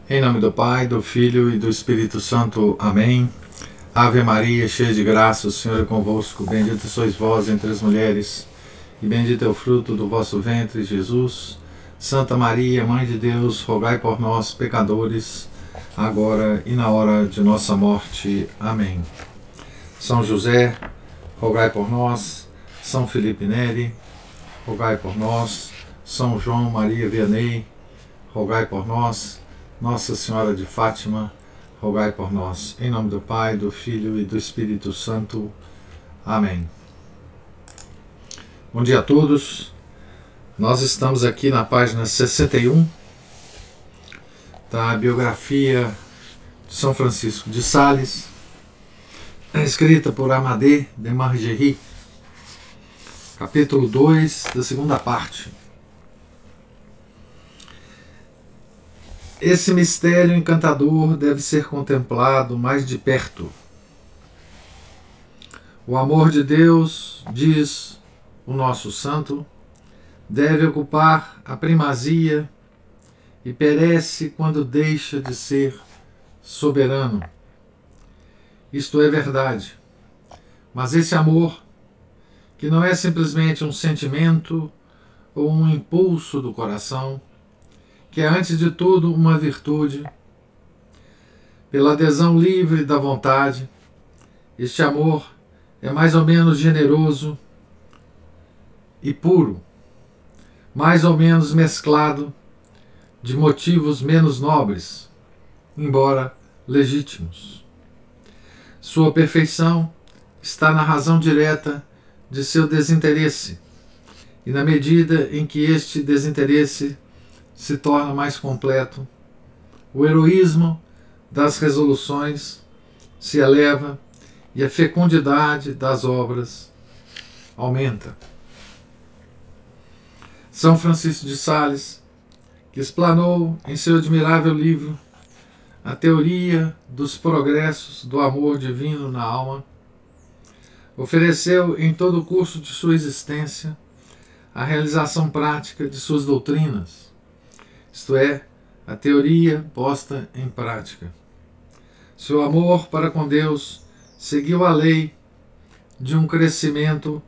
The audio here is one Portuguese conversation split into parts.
Em nome do Pai, do Filho e do Espírito Santo. Amém. Ave Maria, cheia de graça, o Senhor é convosco. Bendita sois vós entre as mulheres, e bendito é o fruto do vosso ventre, Jesus. Santa Maria, Mãe de Deus, rogai por nós, pecadores, agora e na hora de nossa morte. Amém. São José, rogai por nós. São Felipe Neri, rogai por nós. São João Maria Vianney, rogai por nós. Nossa Senhora de Fátima, rogai por nós. Em nome do Pai, do Filho e do Espírito Santo. Amém. Bom dia a todos. Nós estamos aqui na página 61 da biografia de São Francisco de Sales, escrita por Amadée de Margerie, capítulo 2, da segunda parte. Esse mistério encantador deve ser contemplado mais de perto. O amor de Deus, diz o nosso santo, deve ocupar a primazia e perece quando deixa de ser soberano. Isto é verdade. Mas esse amor, que não é simplesmente um sentimento ou um impulso do coração, que é antes de tudo uma virtude, pela adesão livre da vontade, este amor é mais ou menos generoso e puro, mais ou menos mesclado de motivos menos nobres, embora legítimos. Sua perfeição está na razão direta de seu desinteresse e na medida em que este desinteresse se torna mais completo, o heroísmo das resoluções se eleva e a fecundidade das obras aumenta. São Francisco de Sales, que explanou em seu admirável livro a teoria dos progressos do amor divino na alma, ofereceu em todo o curso de sua existência a realização prática de suas doutrinas, isto é, a teoria posta em prática. Seu amor para com Deus seguiu a lei de um crescimento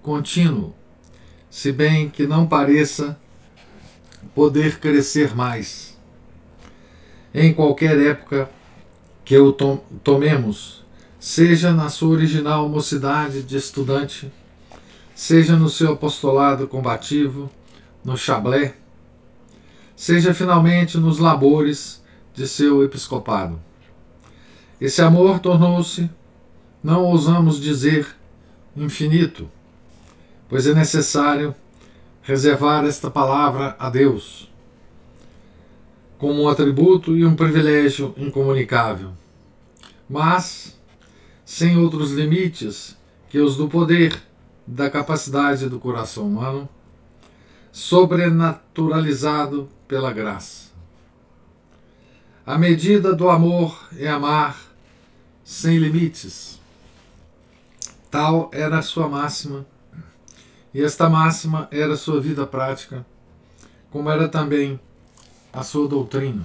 contínuo, se bem que não pareça poder crescer mais. Em qualquer época que o tomemos, seja na sua original mocidade de estudante, seja no seu apostolado combativo, no Chablais, seja finalmente nos labores de seu episcopado. Esse amor tornou-se, não ousamos dizer, infinito, pois é necessário reservar esta palavra a Deus, como um atributo e um privilégio incomunicável, mas sem outros limites que os do poder, da capacidade do coração humano, sobrenaturalizado pela graça. A medida do amor é amar sem limites. Tal era a sua máxima, e esta máxima era a sua vida prática, como era também a sua doutrina.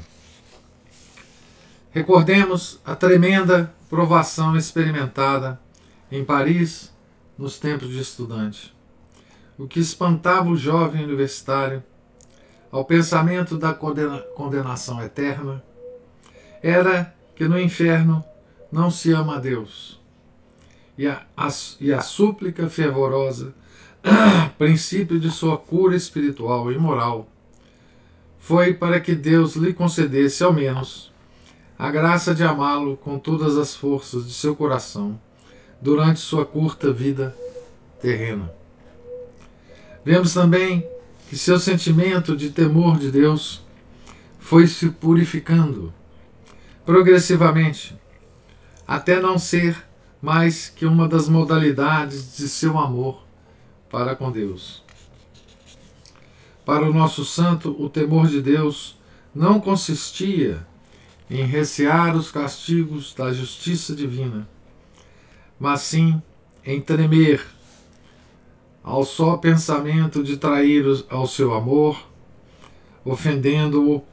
Recordemos a tremenda provação experimentada em Paris nos tempos de estudante. O que espantava o jovem universitário ao pensamento da condenação eterna era que no inferno não se ama a Deus. E a súplica fervorosa, princípio de sua cura espiritual e moral, foi para que Deus lhe concedesse ao menos a graça de amá-lo com todas as forças de seu coração durante sua curta vida terrena. Vemos também que seu sentimento de temor de Deus foi se purificando progressivamente, até não ser mais que uma das modalidades de seu amor para com Deus. Para o nosso santo, o temor de Deus não consistia em recear os castigos da justiça divina, mas sim em tremer ao só pensamento de trair ao seu amor, ofendendo-o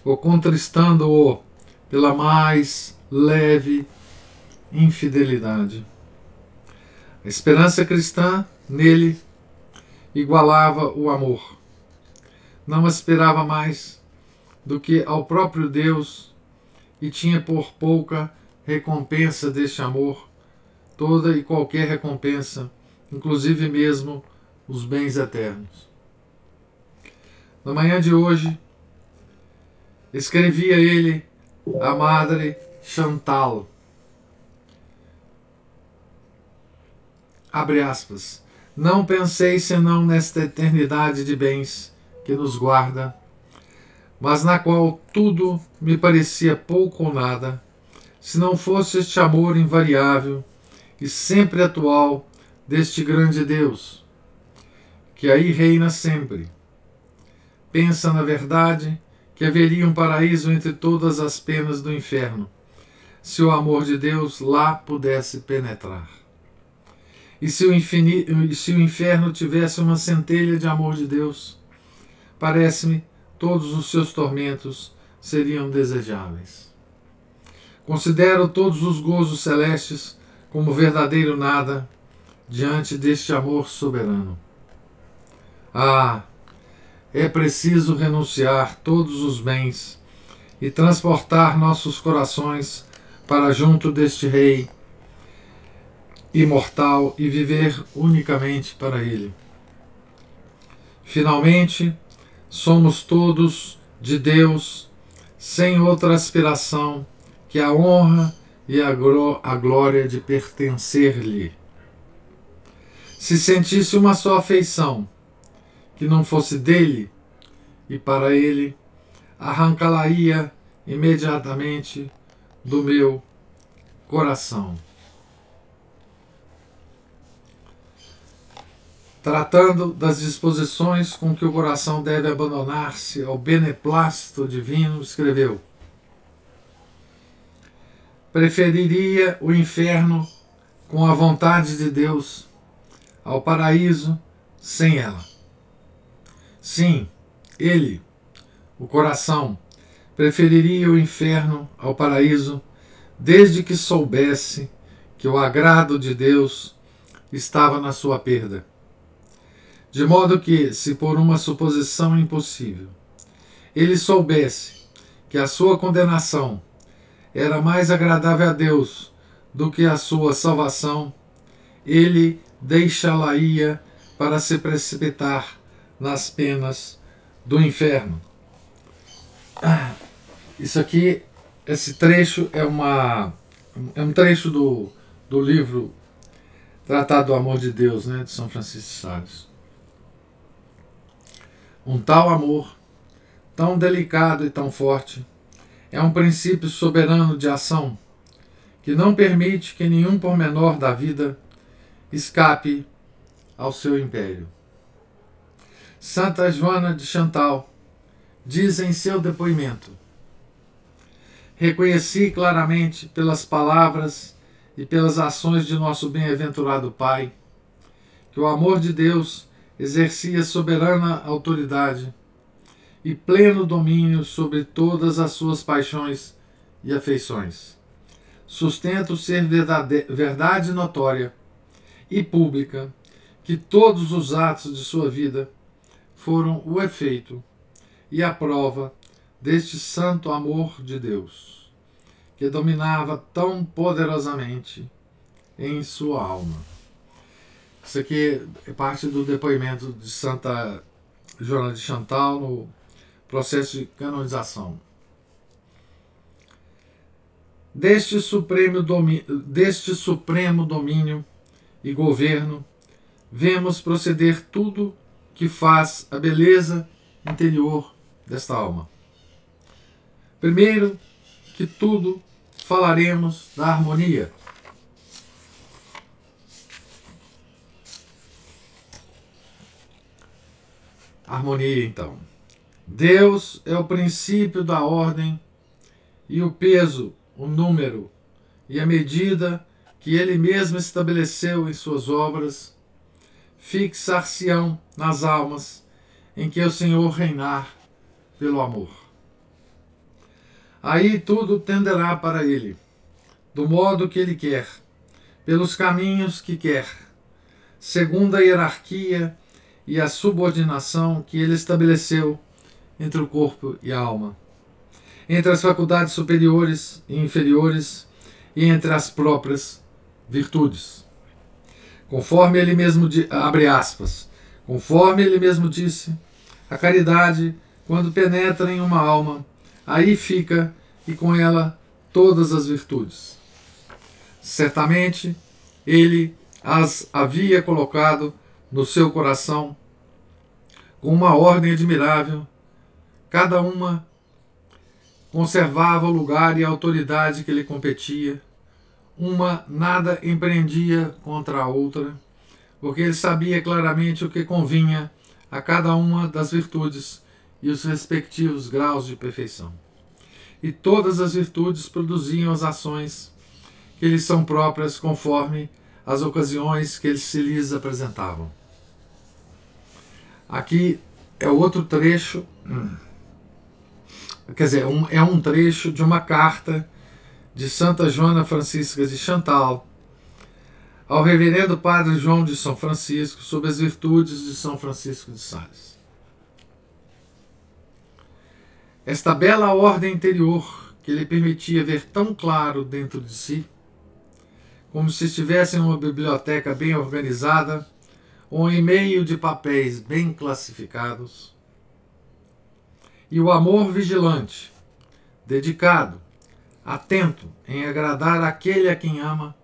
ou contristando-o pela mais leve infidelidade. A esperança cristã nele igualava o amor. Não esperava mais do que ao próprio Deus e tinha por pouca recompensa deste amor, toda e qualquer recompensa, inclusive mesmo os bens eternos. Na manhã de hoje, escrevia ele a Madre Chantal. Abre aspas. Não pensei senão nesta eternidade de bens que nos guarda, mas na qual tudo me parecia pouco ou nada, se não fosse este amor invariável e sempre atual deste grande Deus, que aí reina sempre. Pensa, na verdade, que haveria um paraíso entre todas as penas do inferno, se o amor de Deus lá pudesse penetrar. E se o inferno tivesse uma centelha de amor de Deus, parece-me todos os seus tormentos seriam desejáveis. Considero todos os gozos celestes como verdadeiro nada diante deste amor soberano. Ah, é preciso renunciar todos os bens e transportar nossos corações para junto deste Rei imortal e viver unicamente para Ele. Finalmente, somos todos de Deus, sem outra aspiração que a honra e a glória de pertencer-lhe. Se sentisse uma só afeição, que não fosse dele e para ele, arrancá-la-ia imediatamente do meu coração. Tratando das disposições com que o coração deve abandonar-se ao beneplácito divino, escreveu: preferiria o inferno com a vontade de Deus ao paraíso sem ela. Sim, ele, o coração, preferiria o inferno ao paraíso desde que soubesse que o agrado de Deus estava na sua perda. De modo que, se por uma suposição impossível, ele soubesse que a sua condenação era mais agradável a Deus do que a sua salvação, ele deixá-la-ia para se precipitar nas penas do inferno. Isso aqui, esse trecho é um trecho do livro Tratado do Amor de Deus, né, de São Francisco de Sales. Um tal amor, tão delicado e tão forte, é um princípio soberano de ação que não permite que nenhum pormenor da vida escape ao seu império. Santa Joana de Chantal diz em seu depoimento: reconheci claramente pelas palavras e pelas ações de nosso bem-aventurado Pai que o amor de Deus exercia soberana autoridade e pleno domínio sobre todas as suas paixões e afeições. Sustento ser verdade notória e pública que todos os atos de sua vida foram o efeito e a prova deste santo amor de Deus, que dominava tão poderosamente em sua alma. Isso aqui é parte do depoimento de Santa Joana de Chantal no processo de canonização. Deste supremo domínio e governo, vemos proceder tudo que faz a beleza interior desta alma. Primeiro que tudo, falaremos da harmonia. Harmonia, então. Deus é o princípio da ordem e o peso, o número e a medida que Ele mesmo estabeleceu em suas obras fixar-se-ão nas almas em que o Senhor reinar pelo amor. aí tudo tenderá para ele, do modo que ele quer, pelos caminhos que quer, segundo a hierarquia e a subordinação que ele estabeleceu entre o corpo e a alma, entre as faculdades superiores e inferiores e entre as próprias virtudes. Conforme ele mesmo abre aspas, conforme ele mesmo disse, a caridade, quando penetra em uma alma, aí fica e com ela todas as virtudes. Certamente ele as havia colocado no seu coração com uma ordem admirável, cada uma conservava o lugar e a autoridade que lhe competia, uma nada empreendia contra a outra, porque ele sabia claramente o que convinha a cada uma das virtudes e os respectivos graus de perfeição. E todas as virtudes produziam as ações que lhes são próprias conforme as ocasiões que se lhes apresentavam. Aqui é outro trecho, quer dizer, é um trecho de uma carta de Santa Joana Francisca de Chantal ao Reverendo Padre João de São Francisco sobre as virtudes de São Francisco de Sales. Esta bela ordem interior que lhe permitia ver tão claro dentro de si, como se estivesse em uma biblioteca bem organizada ou em meio de papéis bem classificados, e o amor vigilante, dedicado, atento em agradar aquele a quem ama,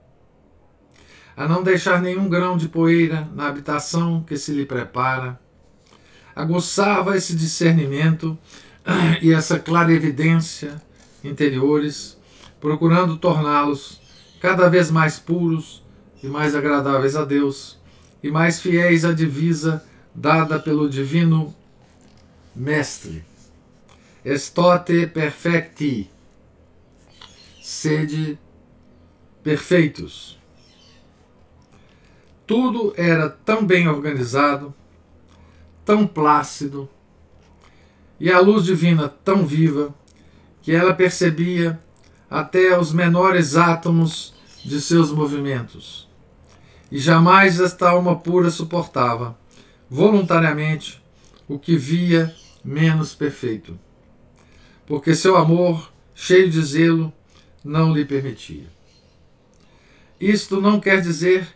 a não deixar nenhum grão de poeira na habitação que se lhe prepara, aguçava esse discernimento e essa clarevidência interiores, procurando torná-los cada vez mais puros e mais agradáveis a Deus e mais fiéis à divisa dada pelo Divino Mestre. Estote perfecti, sede perfeitos. Tudo era tão bem organizado, tão plácido, e a luz divina tão viva, que ela percebia até os menores átomos de seus movimentos. E jamais esta alma pura suportava, voluntariamente, o que via menos perfeito, porque seu amor, cheio de zelo, não lhe permitia. Isto não quer dizer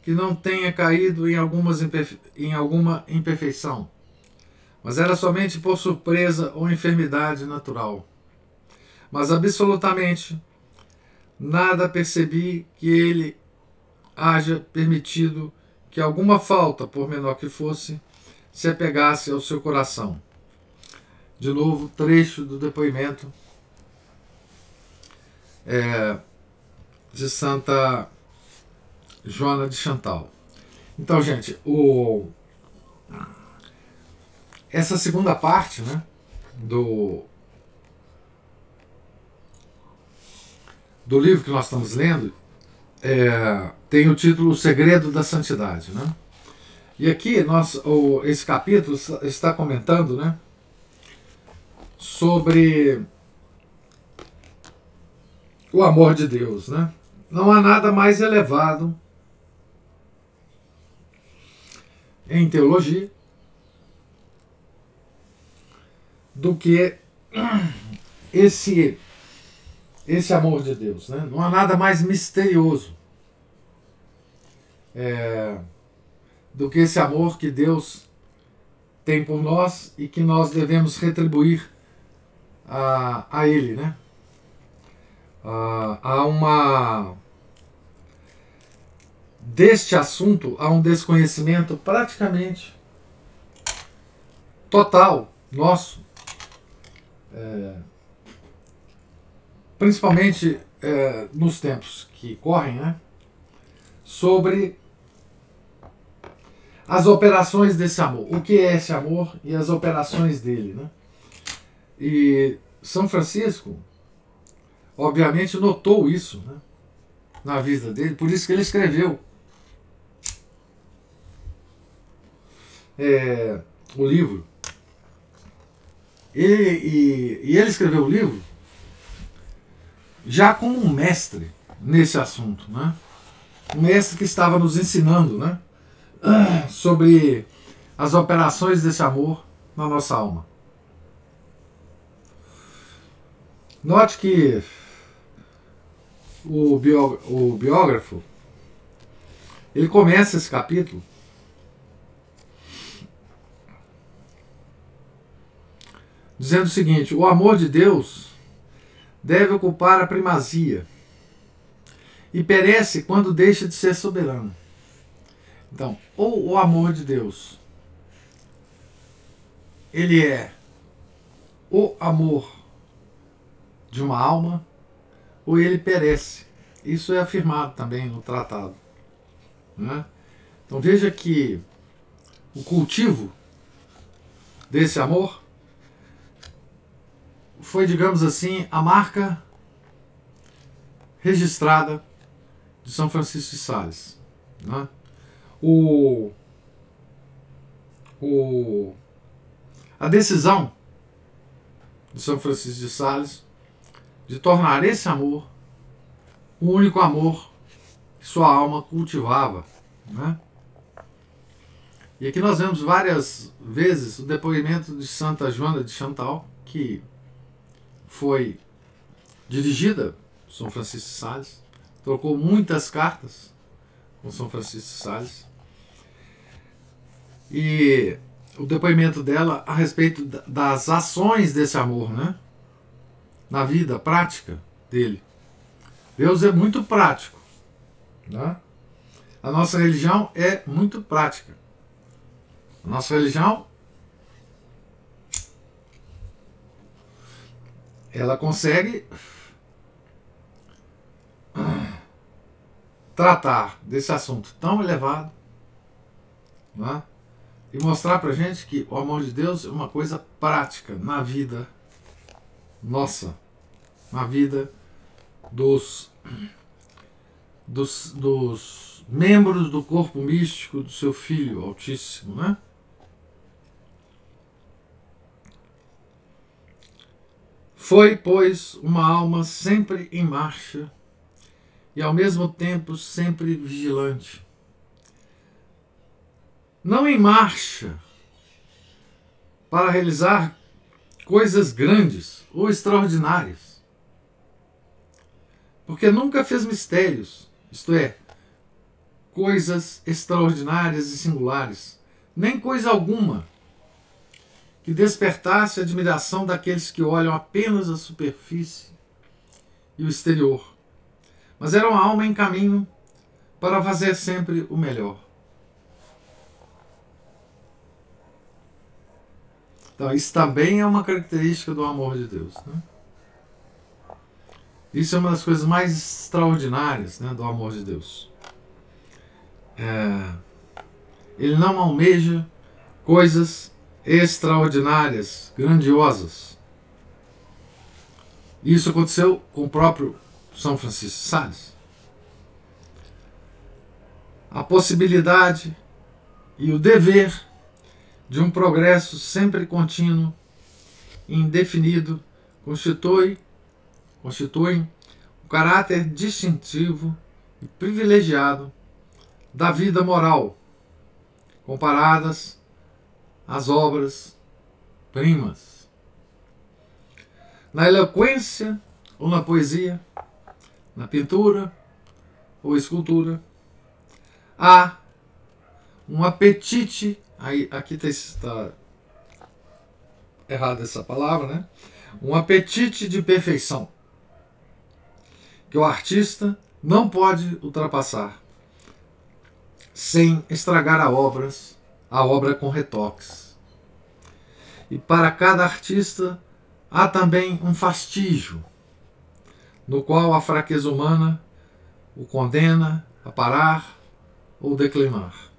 que não tenha caído em alguma imperfeição, mas era somente por surpresa ou enfermidade natural. Mas absolutamente nada percebi que ele haja permitido que alguma falta, por menor que fosse, se apegasse ao seu coração. De novo, trecho do depoimento de Santa Joana de Chantal. Então, gente, essa segunda parte, né, do livro que nós estamos lendo tem o título O Segredo da Santidade, né? E aqui esse capítulo está comentando, né, sobre o amor de Deus, né? Não há nada mais elevado em teologia do que esse amor de Deus, né? Não há nada mais misterioso do que esse amor que Deus tem por nós e que nós devemos retribuir a Ele, né? Deste assunto há um desconhecimento praticamente total nosso, principalmente nos tempos que correm, né, sobre as operações desse amor, o que é esse amor e as operações dele, né? E São Francisco, obviamente, notou isso, né, na vida dele, por isso que ele escreveu o livro. E ele escreveu o livro já como um mestre nesse assunto, né? Um mestre que estava nos ensinando, né? Sobre as operações desse amor na nossa alma. Note que o biógrafo, ele começa esse capítulo dizendo o seguinte: o amor de Deus deve ocupar a primazia e perece quando deixa de ser soberano. Então, ou o amor de Deus, ele é o amor de uma alma, ou ele perece. Isso é afirmado também no tratado, né? Então veja que o cultivo desse amor foi, digamos assim, a marca registrada de São Francisco de Sales, né? A decisão de São Francisco de Sales de tornar esse amor o único amor que sua alma cultivava, né? E aqui nós vemos várias vezes o depoimento de Santa Joana de Chantal, que foi dirigida por São Francisco de Sales, trocou muitas cartas com São Francisco de Sales, e o depoimento dela a respeito das ações desse amor, né? Na vida prática dele. Deus é muito prático, né? A nossa religião é muito prática. A nossa religião, ela consegue tratar desse assunto tão elevado, né? E mostrar pra gente que o amor de Deus é uma coisa prática na vida nossa, na vida dos membros do corpo místico do seu Filho Altíssimo, né? Foi, pois, uma alma sempre em marcha e ao mesmo tempo sempre vigilante. Não em marcha para realizar coisas grandes ou extraordinárias, porque nunca fez mistérios, isto é, coisas extraordinárias e singulares, nem coisa alguma que despertasse a admiração daqueles que olham apenas a superfície e o exterior, mas era uma alma em caminho para fazer sempre o melhor. Então, isso também é uma característica do amor de Deus, né? Isso é uma das coisas mais extraordinárias, né, do amor de Deus. Ele não almeja coisas extraordinárias, grandiosas. Isso aconteceu com o próprio São Francisco de Sales. A possibilidade e o dever de um progresso sempre contínuo e indefinido constituem o caráter distintivo e privilegiado da vida moral, comparadas às obras primas. Na eloquência ou na poesia, na pintura ou escultura, há um apetite. Aqui está errada essa palavra, né? Um apetite de perfeição que o artista não pode ultrapassar sem estragar a obra com retoques. E para cada artista há também um fastígio, no qual a fraqueza humana o condena a parar ou declinar.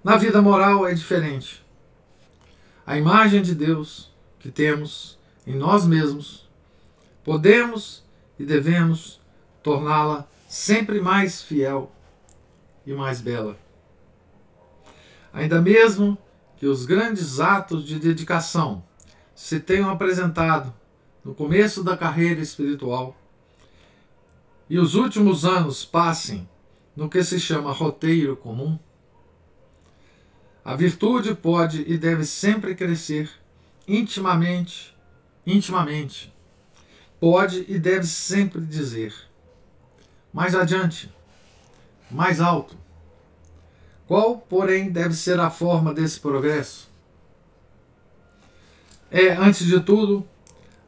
Na vida moral é diferente. A imagem de Deus que temos em nós mesmos, podemos e devemos torná-la sempre mais fiel e mais bela. Ainda mesmo que os grandes atos de dedicação se tenham apresentado no começo da carreira espiritual, e os últimos anos passem no que se chama roteiro comum, a virtude pode e deve sempre crescer intimamente. Pode e deve sempre dizer: mais adiante, mais alto. Qual, porém, deve ser a forma desse progresso? É, antes de tudo,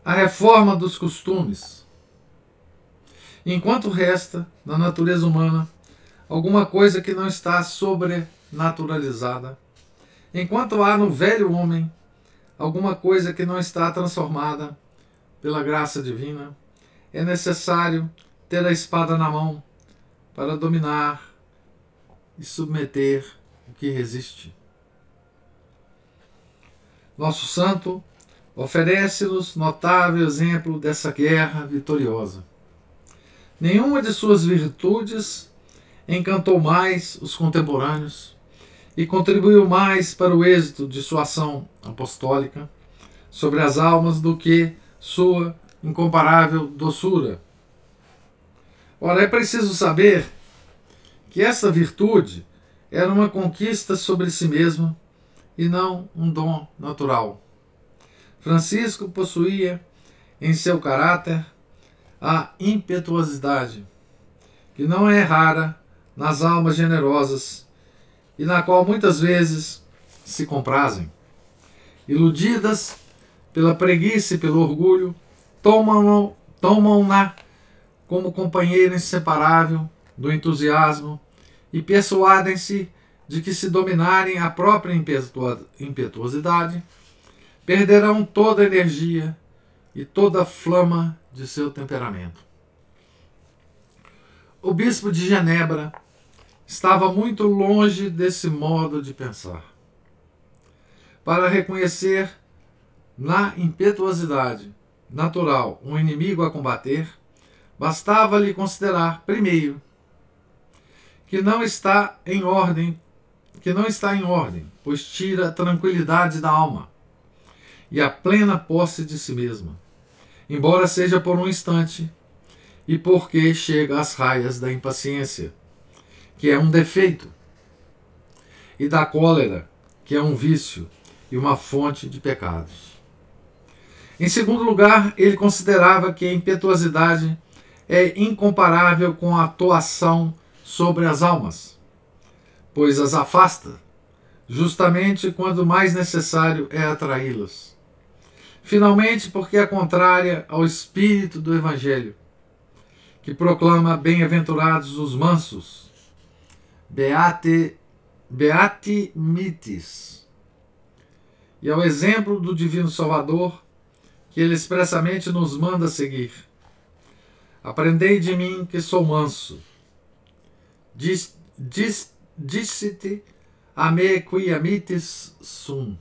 a reforma dos costumes. Enquanto resta, na natureza humana, alguma coisa que não está sobrenaturalizada, enquanto há no velho homem alguma coisa que não está transformada pela graça divina, é necessário ter a espada na mão para dominar e submeter o que resiste. Nosso santo oferece-nos notável exemplo dessa guerra vitoriosa. Nenhuma de suas virtudes encantou mais os contemporâneos e contribuiu mais para o êxito de sua ação apostólica sobre as almas do que sua incomparável doçura. Ora, é preciso saber que essa virtude era uma conquista sobre si mesma e não um dom natural. Francisco possuía em seu caráter a impetuosidade, que não é rara nas almas generosas e na qual muitas vezes se comprazem. Iludidas pela preguiça e pelo orgulho, tomam-na como companheira inseparável do entusiasmo e persuadem-se de que, se dominarem a própria impetuosidade, perderão toda a energia e toda a flama de seu temperamento. O bispo de Genebra estava muito longe desse modo de pensar. Para reconhecer na impetuosidade natural um inimigo a combater, bastava-lhe considerar, primeiro, que não está em ordem, pois tira a tranquilidade da alma e a plena posse de si mesma, embora seja por um instante, e porque chega às raias da impaciência, que é um defeito, e da cólera, que é um vício e uma fonte de pecados. Em segundo lugar, ele considerava que a impetuosidade é incomparável com a atuação sobre as almas, pois as afasta, justamente quando mais necessário é atraí-las. Finalmente, porque é contrária ao espírito do Evangelho, que proclama bem-aventurados os mansos, beati mitis, e ao exemplo do Divino Salvador, que ele expressamente nos manda seguir. Aprendei de mim, que sou manso. Dicite a me qui amitis sum.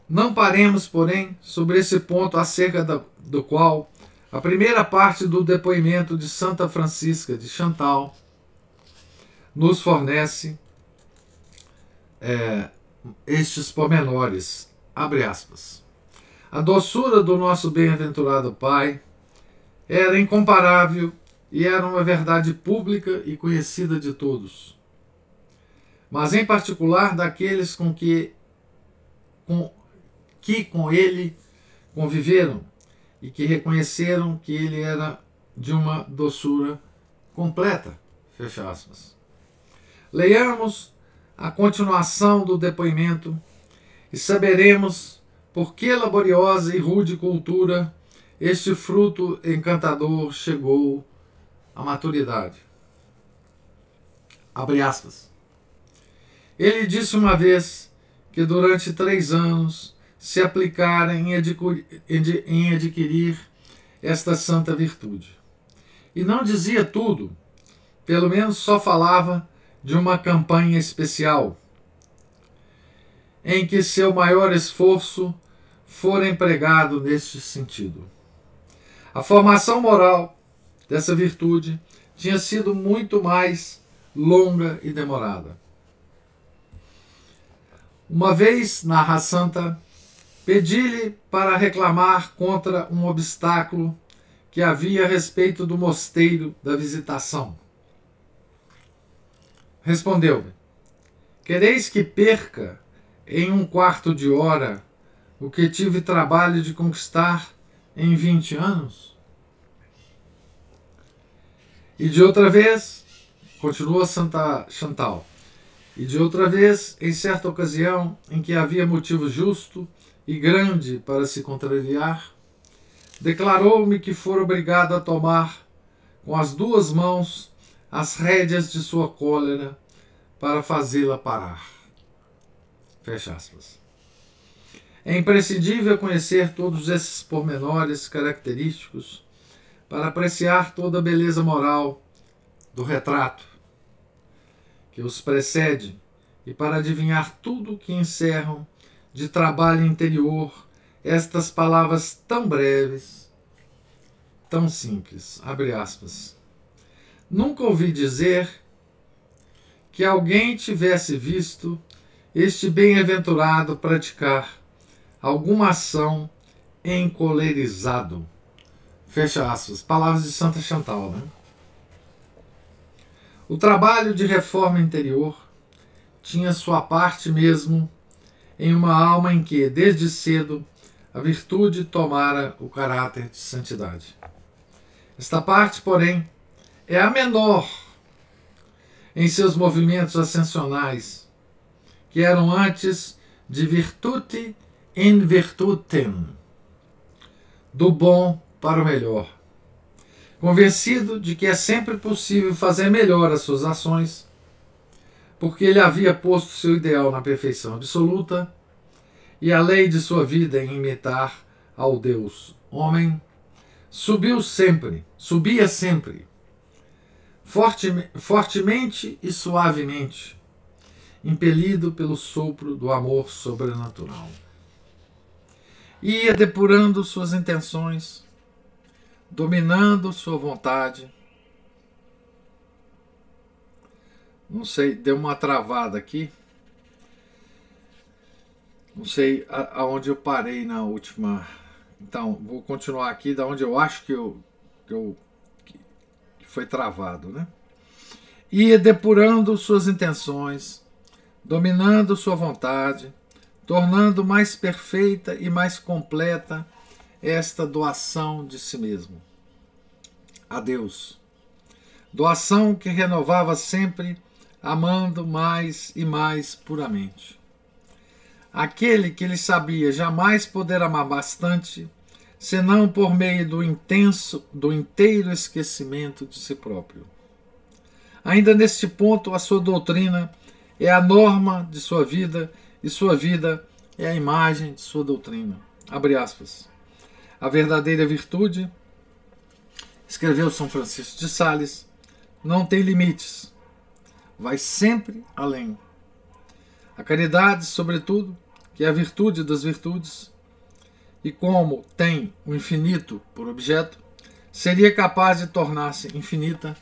Não paremos, porém, sobre esse ponto acerca do qual a primeira parte do depoimento de Santa Francisca de Chantal nos fornece estes pormenores. Abre aspas. A doçura do nosso bem-aventurado Pai era incomparável e era uma verdade pública e conhecida de todos, mas em particular daqueles que com ele conviveram e que reconheceram que ele era de uma doçura completa. Fecha aspas. Leiamos a continuação do depoimento e saberemos por que laboriosa e rude cultura este fruto encantador chegou à maturidade. Abre aspas. Ele disse uma vez que durante 3 anos se aplicara em adquirir esta santa virtude. E não dizia tudo, pelo menos só falava de uma campanha especial, em que seu maior esforço fora empregado neste sentido. A formação moral dessa virtude tinha sido muito mais longa e demorada. Uma vez, narra Santa, pedi-lhe para reclamar contra um obstáculo que havia a respeito do mosteiro da Visitação. Respondeu-me: quereis que perca em 1/4 de hora o que tive trabalho de conquistar em 20 anos? E de outra vez, continua Santa Chantal, e de outra vez, em certa ocasião em que havia motivo justo e grande para se contrariar, declarou-me que fora obrigado a tomar com as 2 mãos as rédeas de sua cólera para fazê-la parar. Fecha aspas. É imprescindível conhecer todos esses pormenores característicos para apreciar toda a beleza moral do retrato que os precede e para adivinhar tudo o que encerram de trabalho interior estas palavras tão breves, tão simples. Abre aspas. Nunca ouvi dizer que alguém tivesse visto este bem-aventurado praticar alguma ação encolerizado. Fecha aspas. Palavras de Santa Chantal, né? O trabalho de reforma interior tinha sua parte mesmo em uma alma em que, desde cedo, a virtude tomara o caráter de santidade. Esta parte, porém, é a menor em seus movimentos ascensionais, que eram antes de virtute in virtutem, do bom para o melhor. Convencido de que é sempre possível fazer melhor as suas ações, porque ele havia posto seu ideal na perfeição absoluta e a lei de sua vida em imitar ao Deus homem, subia sempre, fortemente e suavemente, impelido pelo sopro do amor sobrenatural. Ia depurando suas intenções, dominando sua vontade. Não sei, deu uma travada aqui. Não sei aonde eu parei na última. Então, vou continuar aqui da onde eu acho que foi travado, né? Ia depurando suas intenções, dominando sua vontade, tornando mais perfeita e mais completa esta doação de si mesmo a Deus. Doação que renovava sempre, amando mais e mais puramente. Aquele que ele sabia jamais poder amar bastante, senão por meio do inteiro esquecimento de si próprio. Ainda neste ponto, a sua doutrina é a norma de sua vida e sua vida é a imagem de sua doutrina. Abre aspas. A verdadeira virtude, escreveu São Francisco de Sales, não tem limites, vai sempre além. A caridade, sobretudo, que é a virtude das virtudes, e como tem o infinito por objeto, seria capaz de tornar-se infinita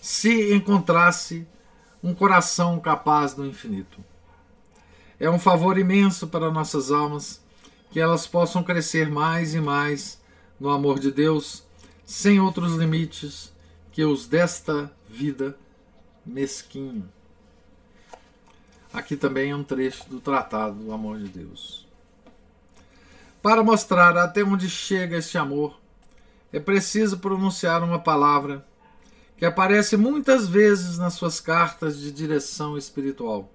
se encontrasse um coração capaz do infinito. É um favor imenso para nossas almas que elas possam crescer mais e mais no amor de Deus, sem outros limites que os desta vida mesquinho. Aqui também é um trecho do Tratado do Amor de Deus. Para mostrar até onde chega este amor, é preciso pronunciar uma palavra que aparece muitas vezes nas suas cartas de direção espiritual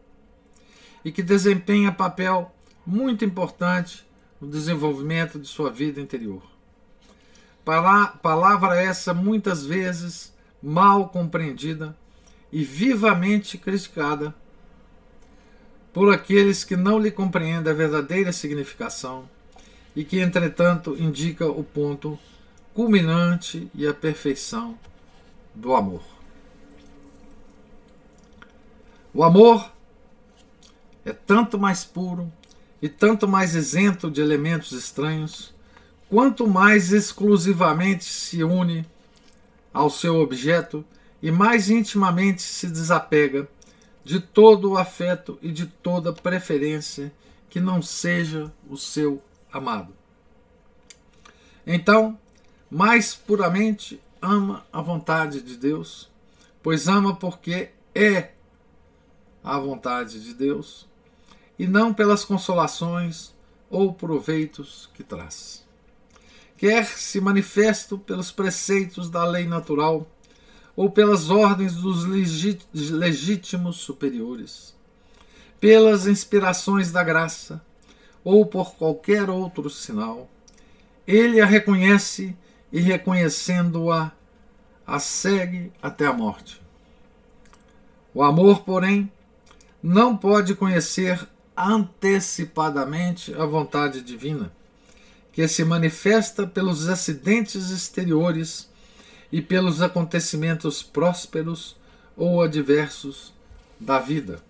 e que desempenha papel muito importante no desenvolvimento de sua vida interior. Palavra essa muitas vezes mal compreendida e vivamente criticada por aqueles que não lhe compreendem a verdadeira significação e que, entretanto, indica o ponto culminante e a perfeição do amor. O amor é tanto mais puro e tanto mais isento de elementos estranhos, quanto mais exclusivamente se une ao seu objeto e mais intimamente se desapega de todo o afeto e de toda preferência que não seja o seu amado. Então, mais puramente ama a vontade de Deus, pois ama porque é a vontade de Deus, e não pelas consolações ou proveitos que traz. Quer se manifesto pelos preceitos da lei natural, ou pelas ordens dos legítimos superiores, pelas inspirações da graça, ou por qualquer outro sinal, ele a reconhece e, reconhecendo-a, a segue até a morte. O amor, porém, não pode conhecer antecipadamente a vontade divina, que se manifesta pelos acidentes exteriores e pelos acontecimentos prósperos ou adversos da vida.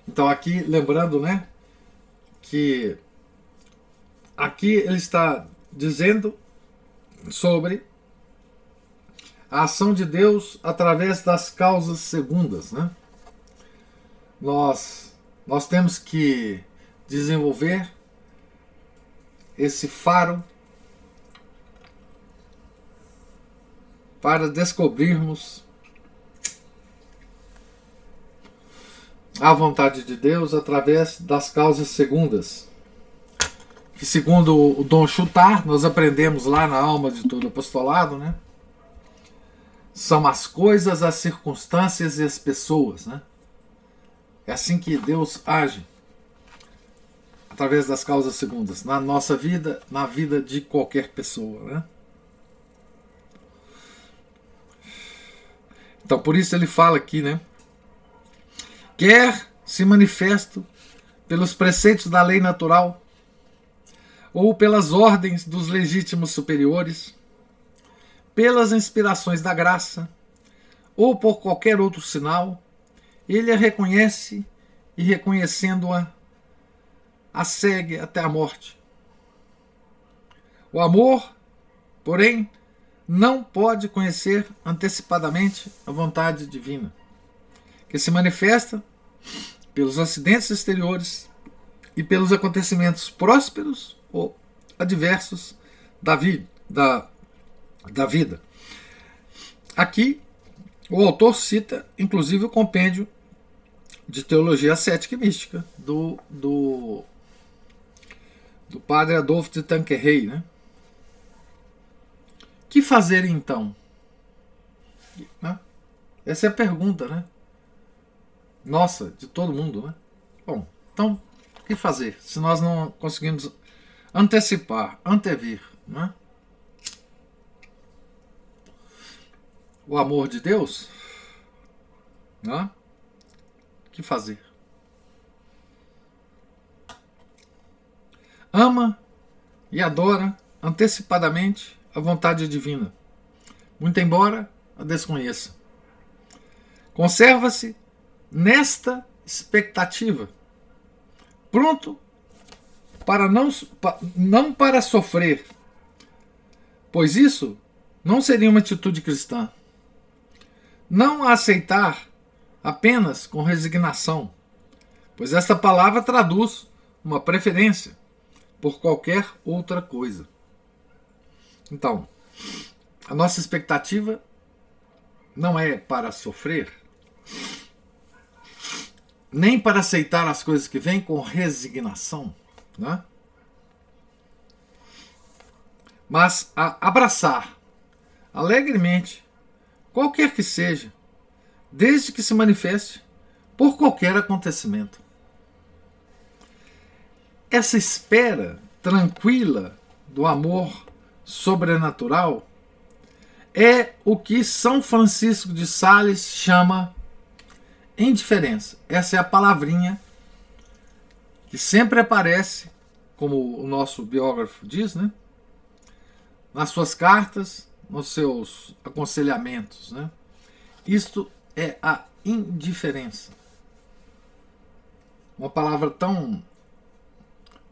Então aqui, lembrando, né, que aqui ele está dizendo sobre a ação de Deus através das causas segundas, né? Nós temos que desenvolver esse faro para descobrirmos a vontade de Deus através das causas segundas, que segundo o Dom Chutar, nós aprendemos lá na Alma de Todo Apostolado, né? São as coisas, as circunstâncias e as pessoas, né? É assim que Deus age, através das causas segundas, na nossa vida, na vida de qualquer pessoa, né? Então, por isso ele fala aqui, né? Quer se manifesto pelos preceitos da lei natural, ou pelas ordens dos legítimos superiores, pelas inspirações da graça, ou por qualquer outro sinal, ele a reconhece e, reconhecendo-a, a segue até a morte. O amor, porém, não pode conhecer antecipadamente a vontade divina, que se manifesta pelos acidentes exteriores e pelos acontecimentos prósperos ou adversos da vida. Aqui, o autor cita, inclusive, o compêndio de Teologia Ascética e Mística do padre Adolfo de Tanqueray, né? Que fazer então? Né? Essa é a pergunta, né? Nossa, de todo mundo, né? Bom, então, o que fazer se nós não conseguimos antecipar, antevir, né? O amor de Deus, né? O que fazer? Ama e adora antecipadamente a vontade divina, muito embora a desconheça. Conserva-se nesta expectativa, pronto para não para sofrer, pois isso não seria uma atitude cristã. Não a aceitar apenas com resignação, pois esta palavra traduz uma preferência por qualquer outra coisa. Então, a nossa expectativa não é para sofrer, nem para aceitar as coisas que vêm com resignação, né? Mas a abraçar alegremente qualquer que seja, desde que se manifeste por qualquer acontecimento. Essa espera tranquila do amor sobrenatural é o que São Francisco de Sales chama indiferença. Essa é a palavrinha que sempre aparece, como o nosso biógrafo diz, né? Nas suas cartas, nos seus aconselhamentos, né? Isto é a indiferença. Uma palavra tão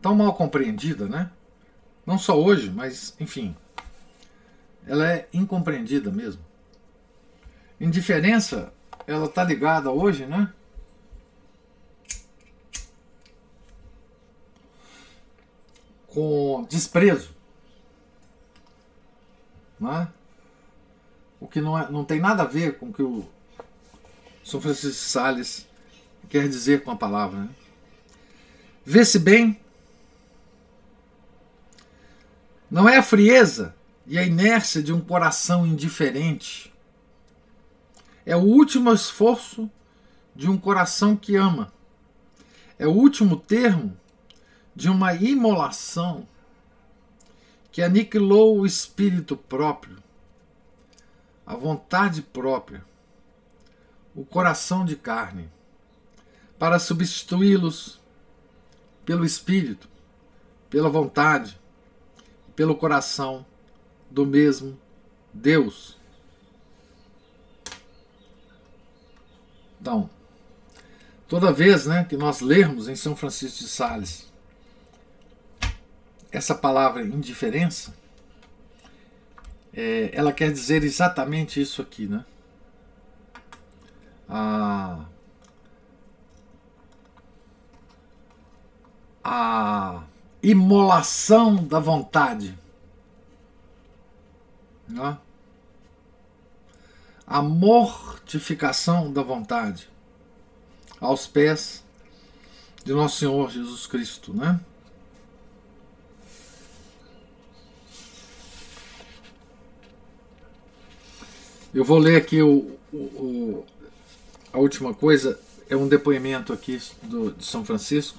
mal compreendida, né? Não só hoje, mas, enfim, ela é incompreendida mesmo. Indiferença, ela está ligada hoje, né? Com desprezo. não é? O que não tem nada a ver com o que o São Francisco de Sales quer dizer com a palavra. Né? Vê-se bem, não é a frieza e a inércia de um coração indiferente, é o último esforço de um coração que ama, é o último termo de uma imolação que aniquilou o espírito próprio, a vontade própria, o coração de carne, para substituí-los pelo espírito, pela vontade, pelo coração do mesmo Deus. Então, toda vez, né, que nós lermos em São Francisco de Sales essa palavra indiferença, ela quer dizer exatamente isso aqui, né? A imolação da vontade, né? A mortificação da vontade aos pés de Nosso Senhor Jesus Cristo, né? Eu vou ler aqui a última coisa, é um depoimento aqui de São Francisco.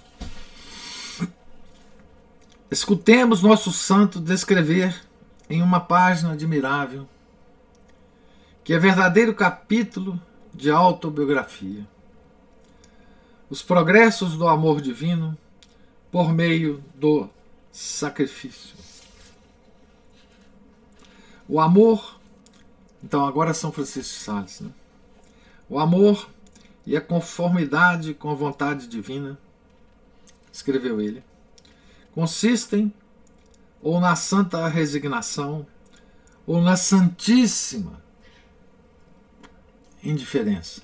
Escutemos nosso santo descrever em uma página admirável, que é verdadeiro capítulo de autobiografia, os progressos do amor divino por meio do sacrifício. O amor, então agora São Francisco de Sales, né? O amor e a conformidade com a vontade divina, escreveu ele, consistem ou na santa resignação ou na santíssima indiferença.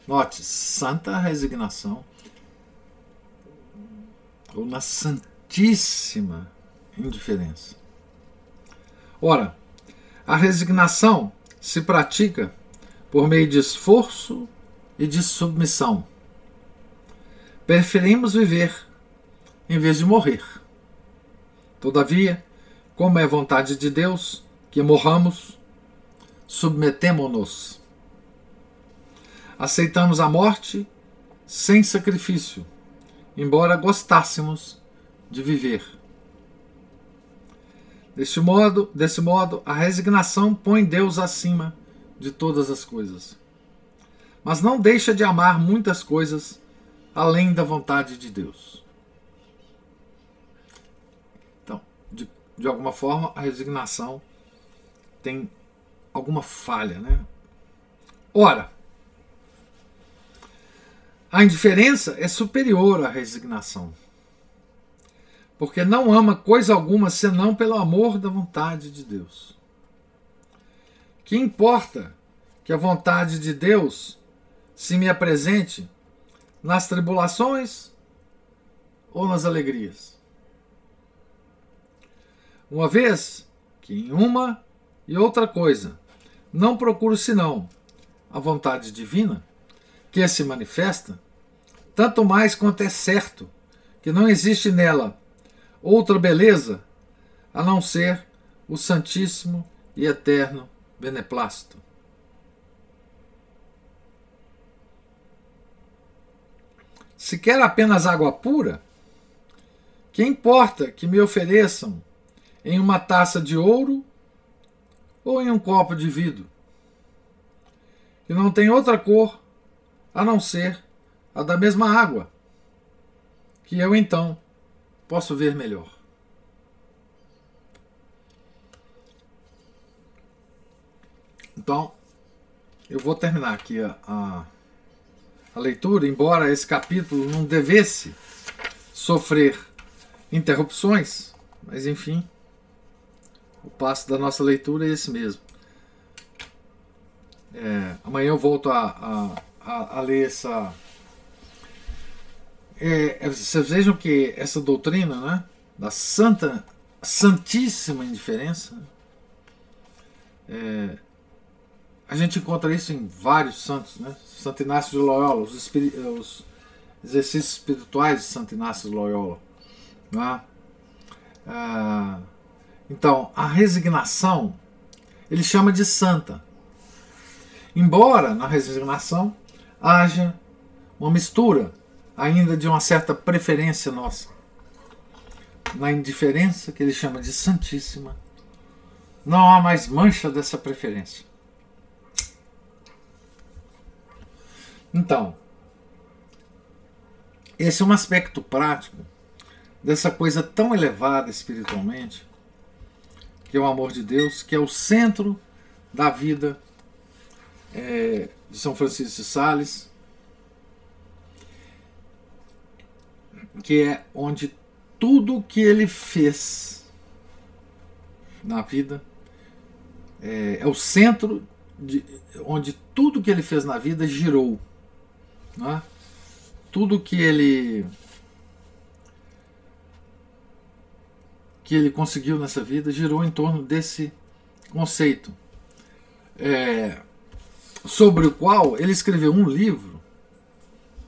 Note, santa resignação ou na santíssima indiferença. Ora, a resignação se pratica por meio de esforço e de submissão. Preferimos viver em vez de morrer. Todavia, como é vontade de Deus que morramos, submetemo-nos. Aceitamos a morte sem sacrifício, embora gostássemos de viver. Desse modo, a resignação põe Deus acima de todas as coisas, mas não deixa de amar muitas coisas além da vontade de Deus. Então, de alguma forma, a resignação tem alguma falha, né? Ora, a indiferença é superior à resignação, porque não ama coisa alguma senão pelo amor da vontade de Deus. Que importa que a vontade de Deus se me apresente nas tribulações ou nas alegrias? Uma vez que em uma e outra coisa não procuro senão a vontade divina, que se manifesta, tanto mais quanto é certo que não existe nela outra beleza a não ser o santíssimo e eterno beneplácito. Se quer apenas água pura, que importa que me ofereçam em uma taça de ouro ou em um copo de vidro, que não tem outra cor a não ser a da mesma água, que eu então posso ver melhor. Então, eu vou terminar aqui a leitura, embora esse capítulo não devesse sofrer interrupções, mas enfim, o passo da nossa leitura é esse mesmo. Amanhã eu volto a ler essa... vocês vejam que essa doutrina, né, da santíssima indiferença, A gente encontra isso em vários santos, né? Santo Inácio de Loyola, os exercícios espirituais de Santo Inácio de Loyola, né? Então, a resignação ele chama de santa. Embora na resignação haja uma mistura ainda de uma certa preferência nossa. Na indiferença, que ele chama de santíssima, não há mais mancha dessa preferência. Então, esse é um aspecto prático dessa coisa tão elevada espiritualmente, que é o amor de Deus, que é o centro da vida de São Francisco de Sales, que é onde tudo que ele fez na vida é o centro onde tudo que ele fez na vida girou, né? Tudo que ele conseguiu nessa vida girou em torno desse conceito, sobre o qual ele escreveu um livro,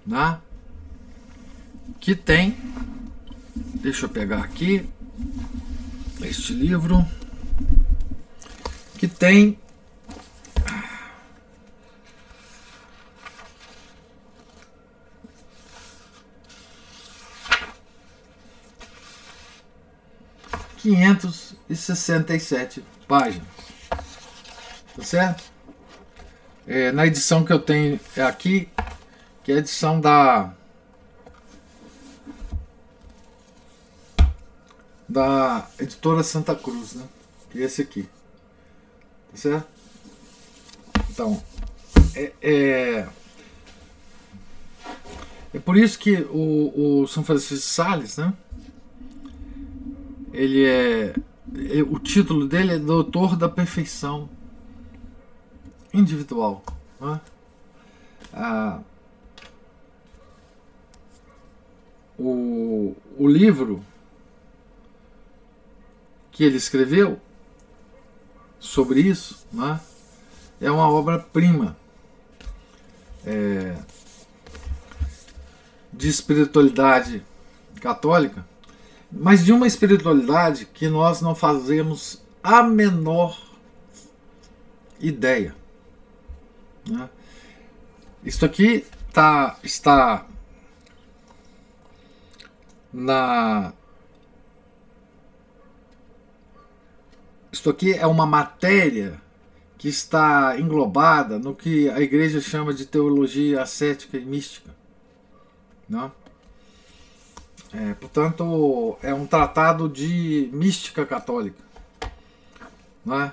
né? Que tem, deixa eu pegar aqui este livro, que tem 567 páginas, tá certo? Na edição que eu tenho aqui, que é a edição da editora Santa Cruz, né? Que é esse aqui, tá certo? Então, é por isso que o São Francisco de Sales, né? O título dele é Doutor da Perfeição Individual, né? O livro que ele escreveu sobre isso, né, é uma obra-prima de espiritualidade católica, mas de uma espiritualidade que nós não fazemos a menor ideia, né? Isto aqui está Isto aqui é uma matéria que está englobada no que a igreja chama de teologia ascética e mística, né? Portanto, é um tratado de mística católica, né?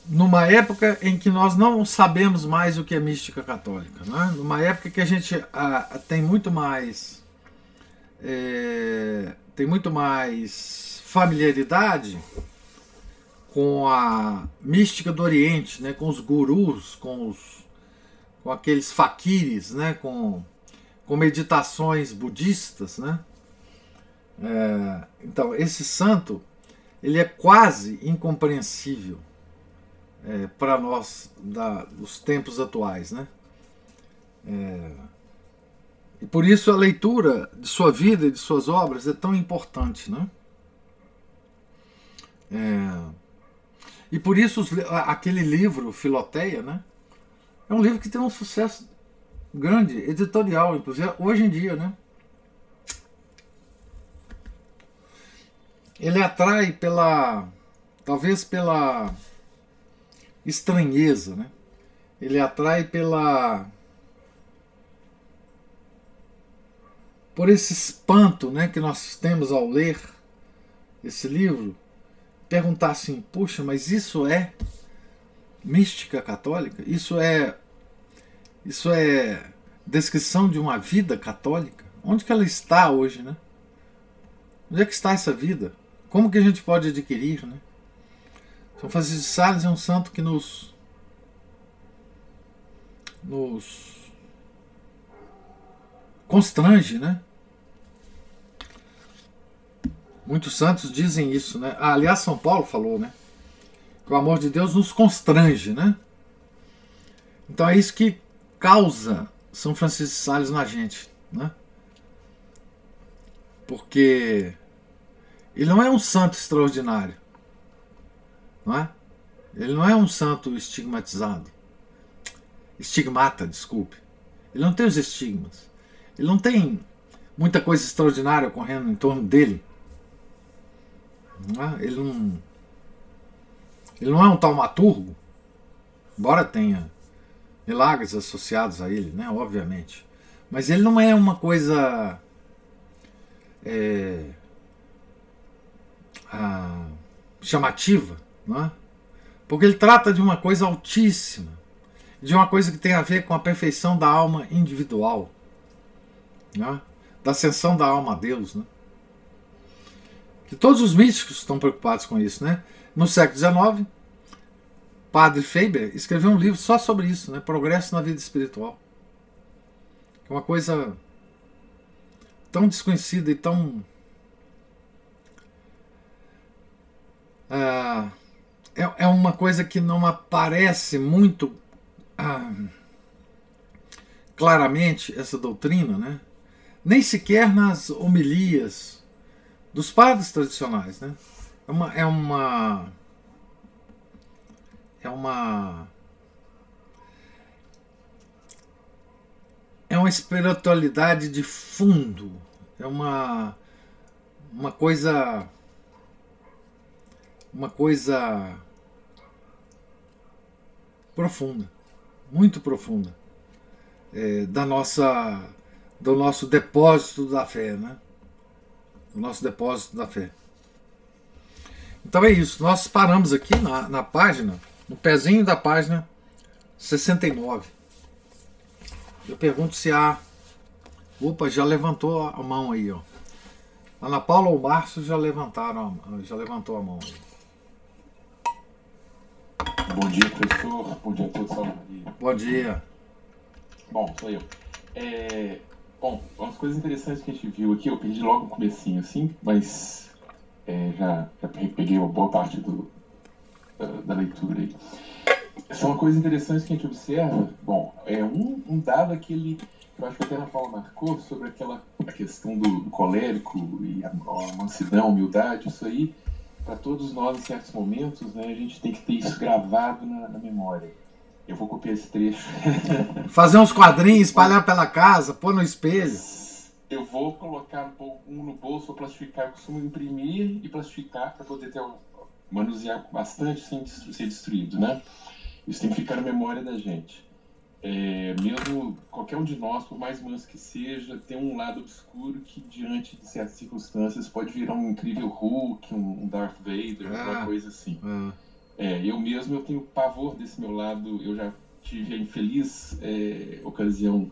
Numa época em que nós não sabemos mais o que é mística católica, né? Numa época que a gente tem muito mais familiaridade com a mística do Oriente, né? Com os gurus, com aqueles faquires, né? Com meditações budistas, né? Então, esse santo ele é quase incompreensível para nós dos tempos atuais, né? E por isso a leitura de sua vida e de suas obras é tão importante, né? E por isso aquele livro Filoteia, né, é um livro que tem um sucesso grande, editorial, inclusive hoje em dia, né? Ele atrai talvez pela estranheza, né? Ele atrai por esse espanto, né, que nós temos ao ler esse livro, perguntar assim: puxa, mas isso é mística católica? Isso é descrição de uma vida católica? Onde que ela está hoje, né? Onde é que está essa vida? Como que a gente pode adquirir, né? São Francisco de Sales é um santo que nos constrange, né? Muitos santos dizem isso, né? Aliás, São Paulo falou, né? que o amor de Deus nos constrange, né? Então é isso que causa São Francisco de Sales na gente, né? Porque ele não é um santo extraordinário, não é? Ele não é um santo estigmatizado. Estigmata, desculpe. Ele não tem os estigmas. Ele não tem muita coisa extraordinária ocorrendo em torno dele. Não é? Ele não é um taumaturgo, embora tenha milagres associados a ele, né? Obviamente. Mas ele não é uma coisa chamativa, não é? Porque ele trata de uma coisa altíssima, de uma coisa que tem a ver com a perfeição da alma individual, né? Da ascensão da alma a Deus, né? Que todos os místicos estão preocupados com isso, né? No século XIX, Padre Faber escreveu um livro só sobre isso, né? Progresso na vida espiritual. É uma coisa tão desconhecida e tão é uma coisa que não aparece muito claramente, essa doutrina, né? Nem sequer nas homilias dos padres tradicionais, né? É uma espiritualidade de fundo, é uma coisa profunda, muito profunda, do nosso depósito da fé, né? Do nosso depósito da fé. Então é isso, nós paramos aqui na página, no pezinho da página 69. Eu pergunto se opa, já levantou a mão aí, ó. Ana Paula ou o Márcio já levantou a mão aí. Bom dia, professor. Bom dia a todos. Bom dia. Bom, sou eu. Bom, umas coisas interessantes que a gente viu aqui, eu perdi logo no comecinho, assim, mas já peguei uma boa parte da leitura aí. São coisas interessantes que a gente observa. Bom, um dado que eu acho que até a Ana Paula marcou, sobre a questão do colérico e a mansidão, a humildade, isso aí, para todos nós, em certos momentos, né, a gente tem que ter isso gravado na memória. Eu vou copiar esse trecho. Fazer uns quadrinhos, espalhar pela casa, pôr no espelho. Eu vou colocar um no bolso, vou plastificar. Eu costumo imprimir e plastificar para poder manusear bastante sem ser destruído, né? Isso tem que ficar na memória da gente. Mesmo qualquer um de nós, por mais manso que seja, tem um lado obscuro que, diante de certas circunstâncias, pode virar um incrível Hulk, um Darth Vader, alguma coisa assim. Eu mesmo eu tenho pavor desse meu lado. Eu já tive a infeliz ocasiões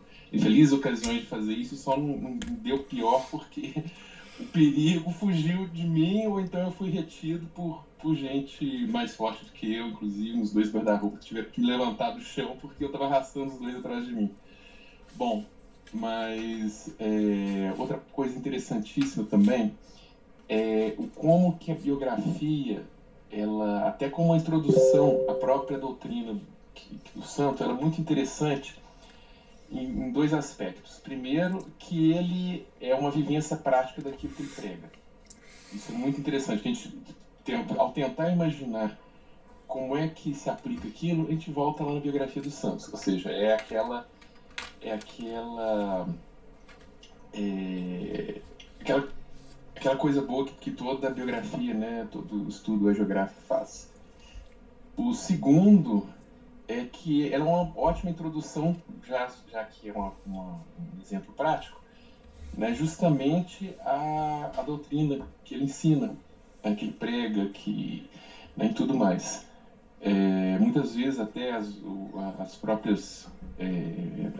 de fazer isso, só não deu pior porque o perigo fugiu de mim, ou então eu fui retido por gente mais forte do que eu, inclusive uns 2 guarda-roupa que tiveram que me levantar do chão porque eu estava arrastando os 2 atrás de mim. Bom, mas outra coisa interessantíssima também é como que a biografia, ela, até como uma introdução à própria doutrina do santo, ela é muito interessante em 2 aspectos. Primeiro, que ele é uma vivência prática daquilo que ele prega. Isso é muito interessante, que a gente, ao tentar imaginar como é que se aplica aquilo, a gente volta lá na biografia dos santos. Ou seja, aquela coisa boa que toda a biografia, né, todo estudo geográfico faz. O segundo é que ela é uma ótima introdução, já que é um exemplo prático, né, justamente a doutrina que ele ensina, né, que ele prega, né, e tudo mais. Muitas vezes até as próprias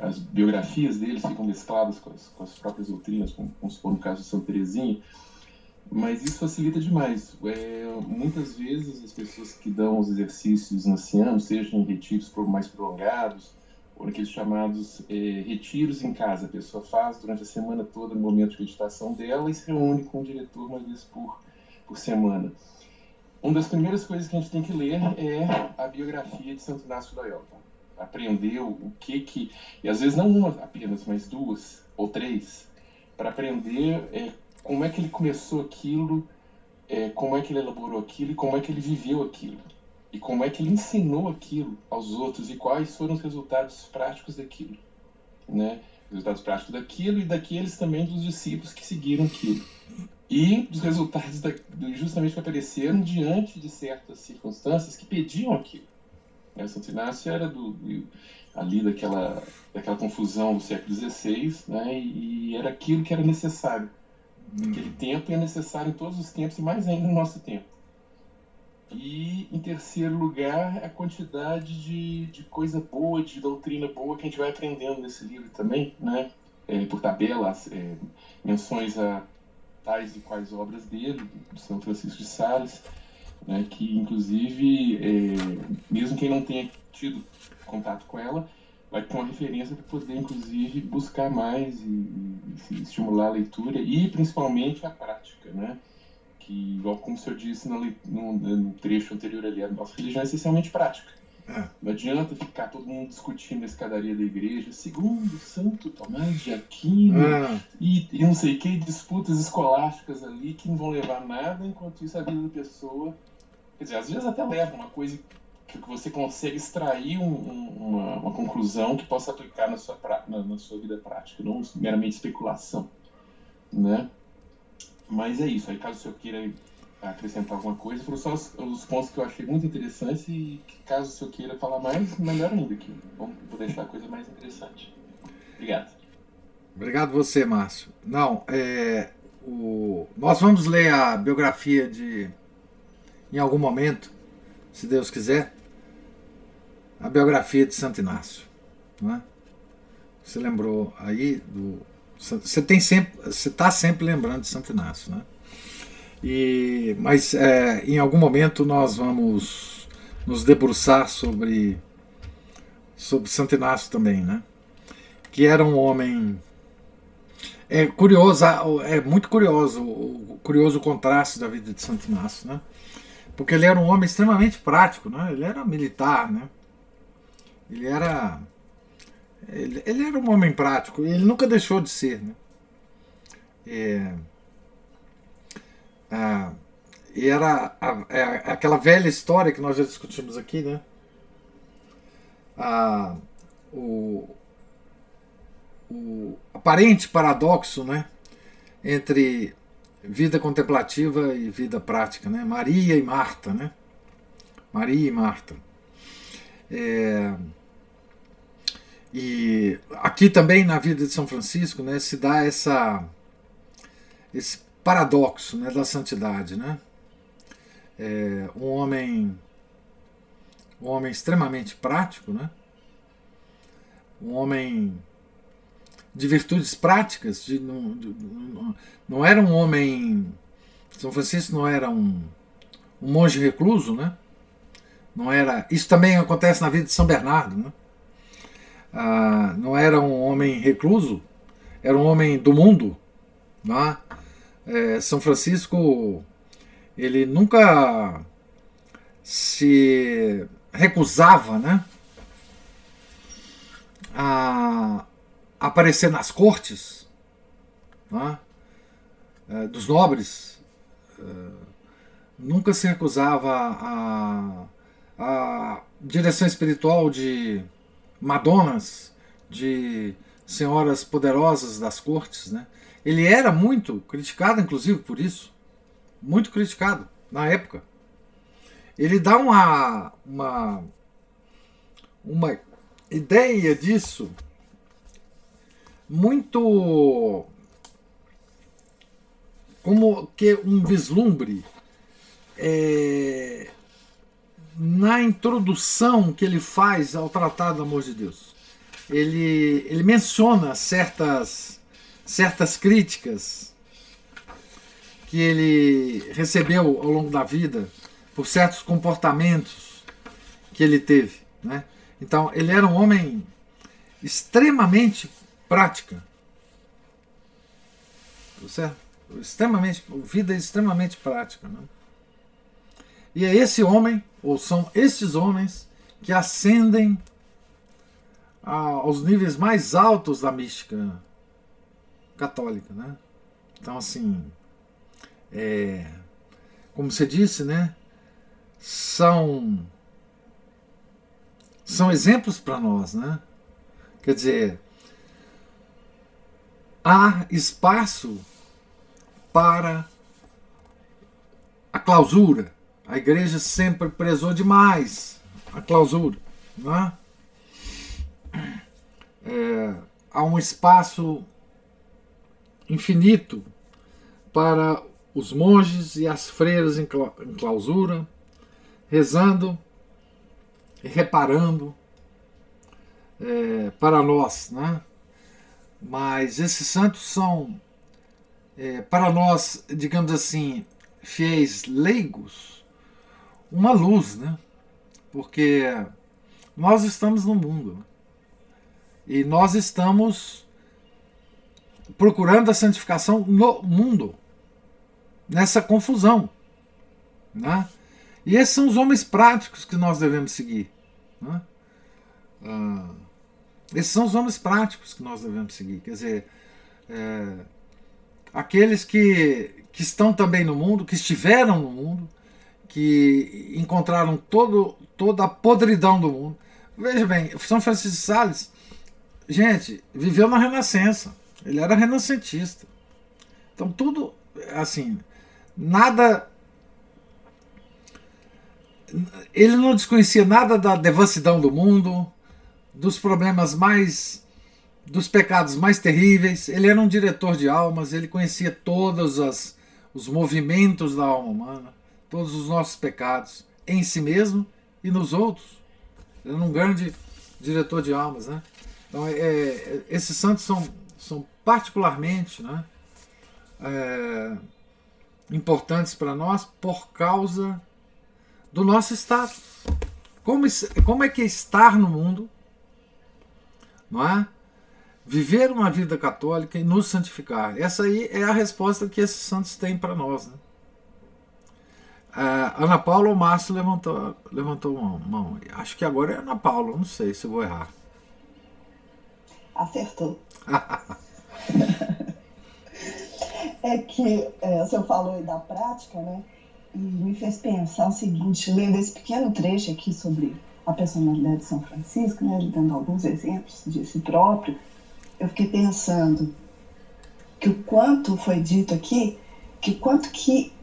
as biografias deles ficam mescladas com as próprias doutrinas, como se for no caso de Santa Teresinha, mas isso facilita demais. Muitas vezes as pessoas que dão os exercícios ancianos, sejam em retiros mais prolongados, ou naqueles chamados retiros em casa, a pessoa faz durante a semana toda, no momento de meditação dela, e se reúne com o diretor uma vez por semana. uma das primeiras coisas que a gente tem que ler é a biografia de Santo Inácio de Loyola. Aprender o que... E às vezes não uma apenas, mas duas ou três, para aprender como é que ele começou aquilo, como é que ele elaborou aquilo e como é que ele viveu aquilo. E como é que ele ensinou aquilo aos outros e quais foram os resultados práticos daquilo, né? Resultados práticos daquilo e daqueles também dos discípulos que seguiram aquilo. E dos resultados justamente que apareceram diante de certas circunstâncias que pediam aquilo. Santo Inácio era ali daquela confusão do século XVI, né? E era aquilo que era necessário. Naquele tempo e é necessário em todos os tempos e mais ainda no nosso tempo. E, em terceiro lugar, a quantidade de coisa boa, de doutrina boa que a gente vai aprendendo nesse livro também, né? Por tabelas, menções a tais e quais obras dele, do São Francisco de Sales, né? Que, inclusive, mesmo quem não tenha tido contato com ela, vai ter uma referência para poder, inclusive, buscar mais e estimular a leitura e, principalmente, a prática, né? Que, igual como o senhor disse no trecho anterior ali, a nossa religião é essencialmente prática. Não adianta ficar todo mundo discutindo a escadaria da igreja, segundo Santo Tomás de Aquino, e não sei o que, disputas escolásticas ali que não vão levar a nada, enquanto isso a vida da pessoa, quer dizer, às vezes até leva uma coisa que você consegue extrair uma conclusão que possa aplicar na sua vida prática, não meramente especulação, né? Mas é isso, aí caso o senhor queira acrescentar alguma coisa, foram só os pontos que eu achei muito interessantes e que, caso o senhor queira falar mais, melhor ainda, que vou deixar a coisa mais interessante. Obrigado. Obrigado você, Márcio. Não, nós vamos ler a biografia em algum momento, se Deus quiser, a biografia de Santo Inácio, não é? Você lembrou aí você está sempre lembrando de Santo Inácio, né? Mas em algum momento nós vamos nos debruçar sobre Santo Inácio também, né? Que era um homem muito curioso o contraste da vida de Santo Inácio, né? Porque ele era um homem extremamente prático, né? Ele era militar, né? Ele era um homem prático e ele nunca deixou de ser, né? E era aquela velha história que nós já discutimos aqui, né? O aparente paradoxo, né? Entre vida contemplativa e vida prática, né? Maria e Marta, né? Maria e Marta. E aqui também na vida de São Francisco, né, se dá esse paradoxo, né, da santidade, né? Um homem extremamente prático, né? Um homem de virtudes práticas, não era um homem. São Francisco não era um monge recluso, né? Não era. Isso também acontece na vida de São Bernardo, né? Não era um homem recluso, era um homem do mundo, né? São Francisco, ele nunca se recusava, né, a aparecer nas cortes, né, dos nobres, nunca se recusava a direção espiritual de madonas, de senhoras poderosas das cortes, né? Ele era muito criticado, inclusive, por isso. Muito criticado na época. Ele dá uma ideia disso muito como que um vislumbre na introdução que ele faz ao Tratado do Amor de Deus. Ele menciona certas críticas que ele recebeu ao longo da vida por certos comportamentos que ele teve, né? Então ele era um homem extremamente prática, certo? Vida extremamente prática, né? E é esse homem, ou são estes homens, que ascendem aos níveis mais altos da mística católica, né? Então, assim, como você disse, né? São exemplos para nós, né? Quer dizer, há espaço para a clausura. A igreja sempre prezou demais a clausura, né? Há um espaço infinito para os monges e as freiras em clausura, rezando e reparando para nós, né? Mas esses santos são, para nós, digamos assim, fiéis leigos, uma luz, né? Porque nós estamos no mundo, né? E nós estamos procurando a santificação no mundo, nessa confusão, né? E esses são os homens práticos que nós devemos seguir, né? Esses são os homens práticos que nós devemos seguir. Quer dizer, aqueles que estão também no mundo, que estiveram no mundo, que encontraram toda a podridão do mundo. Veja bem, São Francisco de Sales, gente, viveu na Renascença. Ele era renascentista. Então tudo, assim, nada... Ele não desconhecia nada da devassidão do mundo, dos problemas dos pecados mais terríveis. Ele era um diretor de almas, ele conhecia todos os movimentos da alma humana, todos os nossos pecados, em si mesmo e nos outros. Ele era um grande diretor de almas, né? Então, esses santos são particularmente, né, importantes para nós por causa do nosso estado. Como é que é estar no mundo, não é? Viver uma vida católica e nos santificar. Essa aí é a resposta que esses santos têm para nós, né? Ana Paula ou Márcio levantou a mão. Acho que agora é Ana Paula, não sei se eu vou errar. Acertou. É que o senhor falou aí da prática, né? E me fez pensar o seguinte, lendo esse pequeno trecho aqui sobre a personalidade de São Francisco, né, ele dando alguns exemplos de si próprio, eu fiquei pensando que o quanto foi dito aqui, que o quanto que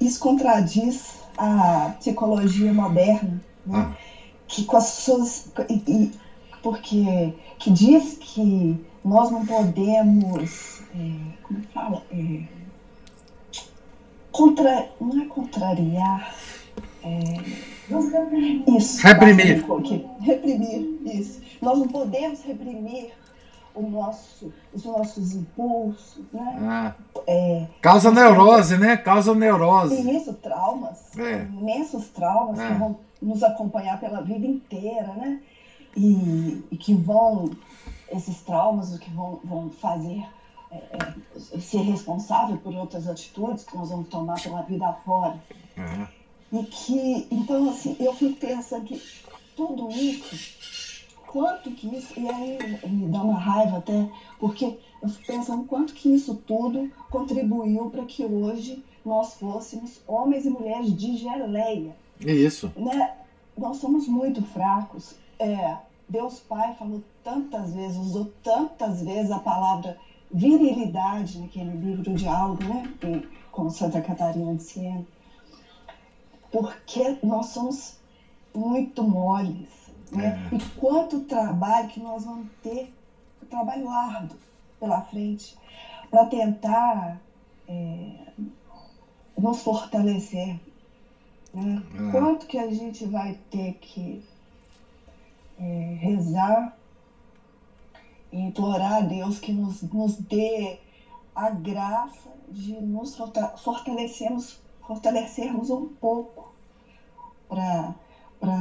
isso contradiz a psicologia moderna, né? Que com as suas... porque que diz que nós não podemos, como fala, não é contrariar, isso. Reprimir. Reprimir, isso. Nós não podemos reprimir os nossos impulsos, né? Causa neurose, né? Causa neurose. E isso, traumas, imensos traumas que vão nos acompanhar pela vida inteira, né? E que esses traumas que vão fazer ser responsável por outras atitudes que nós vamos tomar pela vida afora. E que, então, assim, eu fico pensando que tudo isso, quanto que isso, e aí me dá uma raiva até, porque eu fico pensando quanto que isso tudo contribuiu para que hoje nós fôssemos homens e mulheres de geleia. É isso. Né? Nós somos muito fracos. Deus Pai falou tantas vezes, usou tantas vezes a palavra virilidade naquele livro de Aldo, né? Com Santa Catarina de Siena. Porque nós somos muito moles, né? E quanto trabalho que nós vamos ter, trabalho árduo pela frente, para tentar nos fortalecer, né? Quanto que a gente vai ter que rezar e implorar a Deus que nos dê a graça de nos fortalecermos um pouco para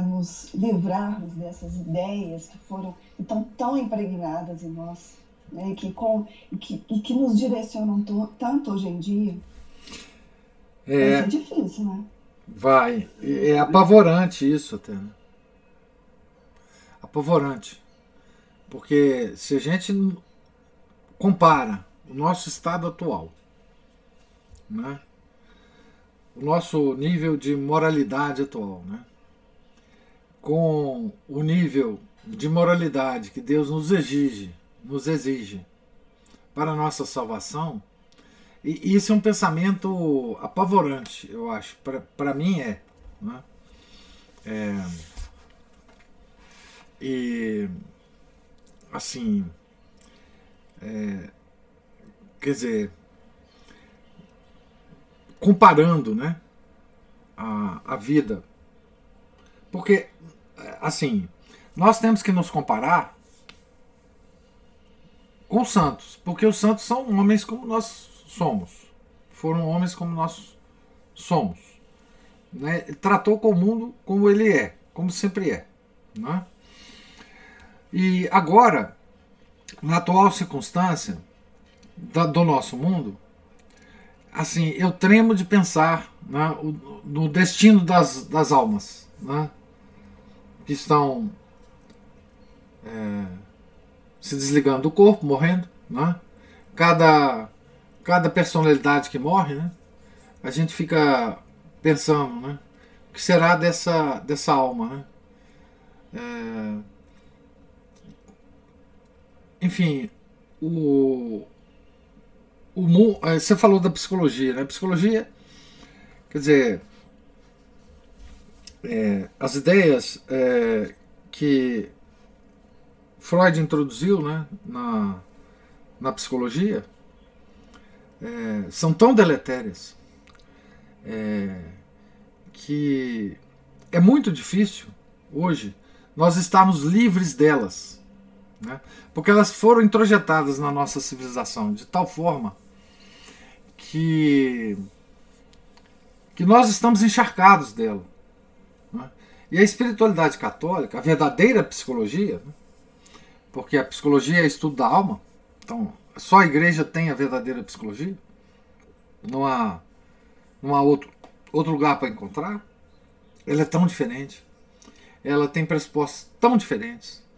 nos livrarmos dessas ideias que estão tão impregnadas em nós, né? E que nos direcionam tanto hoje em dia. É difícil, né? Vai. É apavorante isso até, né? Apavorante. Porque se a gente compara o nosso estado atual, né, o nosso nível de moralidade atual, né, com o nível de moralidade que Deus nos exige para a nossa salvação, e isso é um pensamento apavorante, eu acho. Para mim é, né? E assim, quer dizer, comparando, né, a vida, porque assim, nós temos que nos comparar com os santos, porque os santos são homens como nós somos, foram homens como nós somos, né? Tratou com o mundo como ele é, como sempre é, né? E agora, na atual circunstância do nosso mundo, assim, eu tremo de pensar, né, no destino das almas, né, que estão se desligando do corpo, morrendo, né? Cada personalidade que morre, né, a gente fica pensando, né, o que será dessa alma, né? Enfim, você falou da psicologia, né? Psicologia, quer dizer, as ideias que Freud introduziu, né, na psicologia são tão deletérias que é muito difícil hoje nós estarmos livres delas, né? Porque elas foram introjetadas na nossa civilização de tal forma que nós estamos encharcados dela, né? E a espiritualidade católica, a verdadeira psicologia, né? Porque a psicologia é estudo da alma, então só a igreja tem a verdadeira psicologia, não há outro lugar para encontrar. Ela é tão diferente, ela tem pressupostos tão diferentes,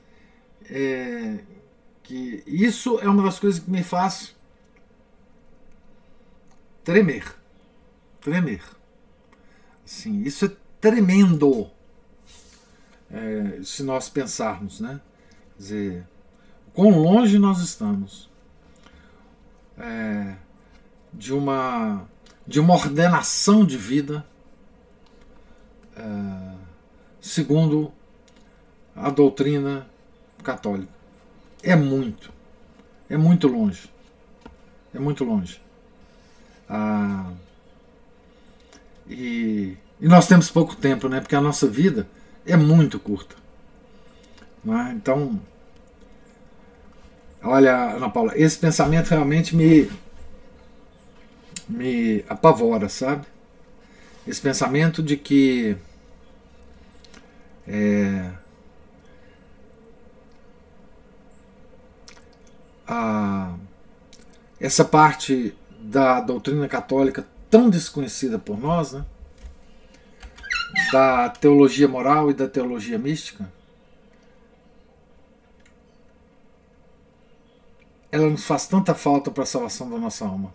que isso é uma das coisas que me faz tremer. Assim, isso é tremendo, se nós pensarmos, né? Quer dizer, quão longe nós estamos de uma ordenação de vida segundo a doutrina católica. É muito longe. É muito longe. E nós temos pouco tempo, né? Porque a nossa vida é muito curta. Não é? Então, olha, Ana Paula, esse pensamento realmente me apavora, sabe? Esse pensamento de que essa parte da doutrina católica tão desconhecida por nós, né, da teologia moral e da teologia mística, ela nos faz tanta falta para a salvação da nossa alma.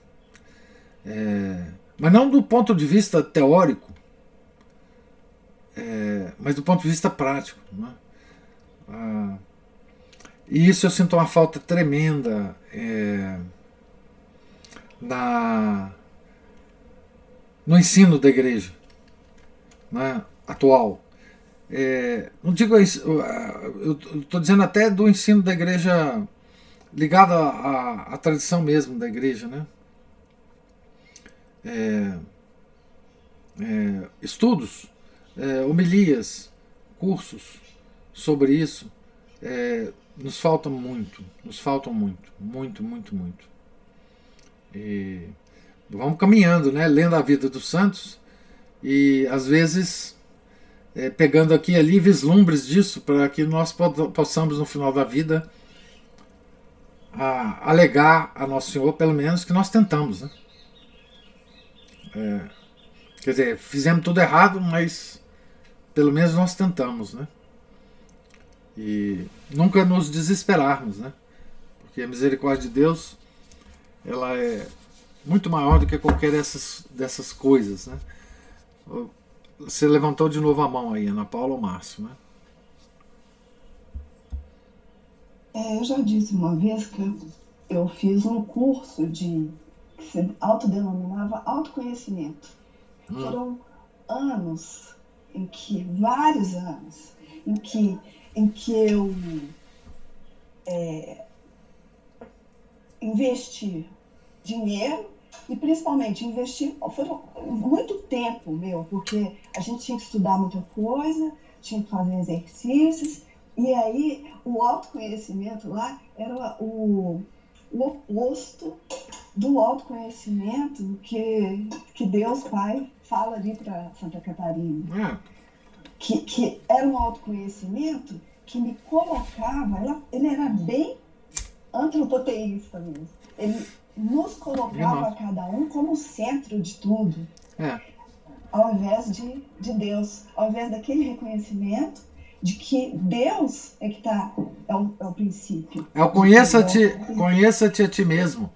Mas não do ponto de vista teórico, mas do ponto de vista prático, né? E isso eu sinto uma falta tremenda no ensino da igreja, né, atual. Não digo isso, eu estou dizendo até do ensino da igreja ligado à tradição mesmo da igreja, né? Estudos, homilias, cursos sobre isso nos faltam muito, muito. E vamos caminhando, né, lendo a vida dos santos e às vezes pegando aqui e ali vislumbres disso para que nós possamos no final da vida alegar a Nosso Senhor, pelo menos, que nós tentamos, né? Quer dizer, fizemos tudo errado, mas pelo menos nós tentamos, né? E nunca nos desesperarmos, né? Porque a misericórdia de Deus, ela é muito maior do que qualquer dessas coisas, né? Você levantou de novo a mão aí, Ana Paula ou Márcio, né? Eu já disse uma vez que eu fiz um curso que se autodenominava autoconhecimento. Foram anos, vários anos, em que eu investi dinheiro e principalmente foram muito tempo meu, porque a gente tinha que estudar muita coisa, tinha que fazer exercícios, e aí o autoconhecimento lá era o oposto do autoconhecimento que Deus Pai fala ali para Santa Catarina. Que era um autoconhecimento que me colocava, ele era bem antropoteísta mesmo. Ele nos colocava cada um como centro de tudo, ao invés de Deus, ao invés daquele reconhecimento de que Deus é que é o princípio. É o conheça-te a ti mesmo,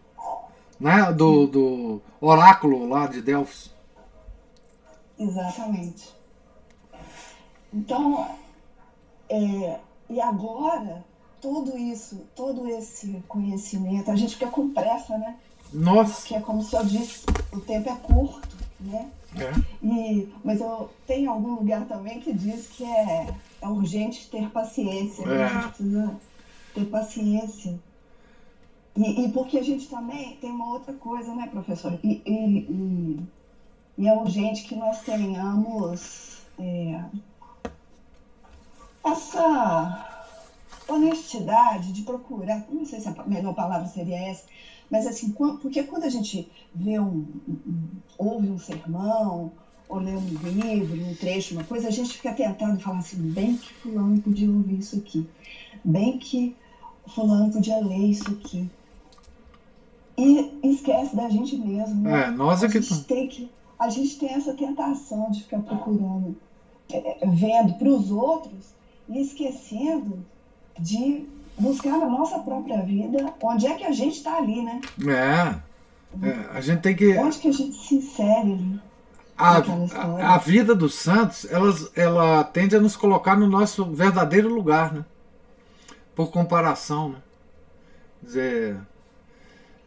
né? Do oráculo lá de Delfos. Exatamente. Então, e agora, todo esse conhecimento, a gente fica com pressa, né? Nossa! Porque, como o senhor disse, o tempo é curto, né? Mas tem algum lugar também que diz que é urgente ter paciência, né? A gente precisa ter paciência. E porque a gente também tem uma outra coisa, né, professor? E é urgente que nós tenhamos essa honestidade de procurar, não sei se a melhor palavra seria essa, mas assim, porque quando a gente vê ouve um sermão, ou lê um livro, um trecho, uma coisa, a gente fica tentado falar assim, bem que fulano podia ouvir isso aqui, bem que fulano podia ler isso aqui. E esquece da gente mesmo, né? A gente tem essa tentação de ficar procurando, vendo para os outros e esquecendo de buscar na nossa própria vida onde é que a gente está ali, né? A gente tem que... Onde que a gente se insere ali? A vida dos santos, ela tende a nos colocar no nosso verdadeiro lugar, né? Por comparação, né? Quer dizer,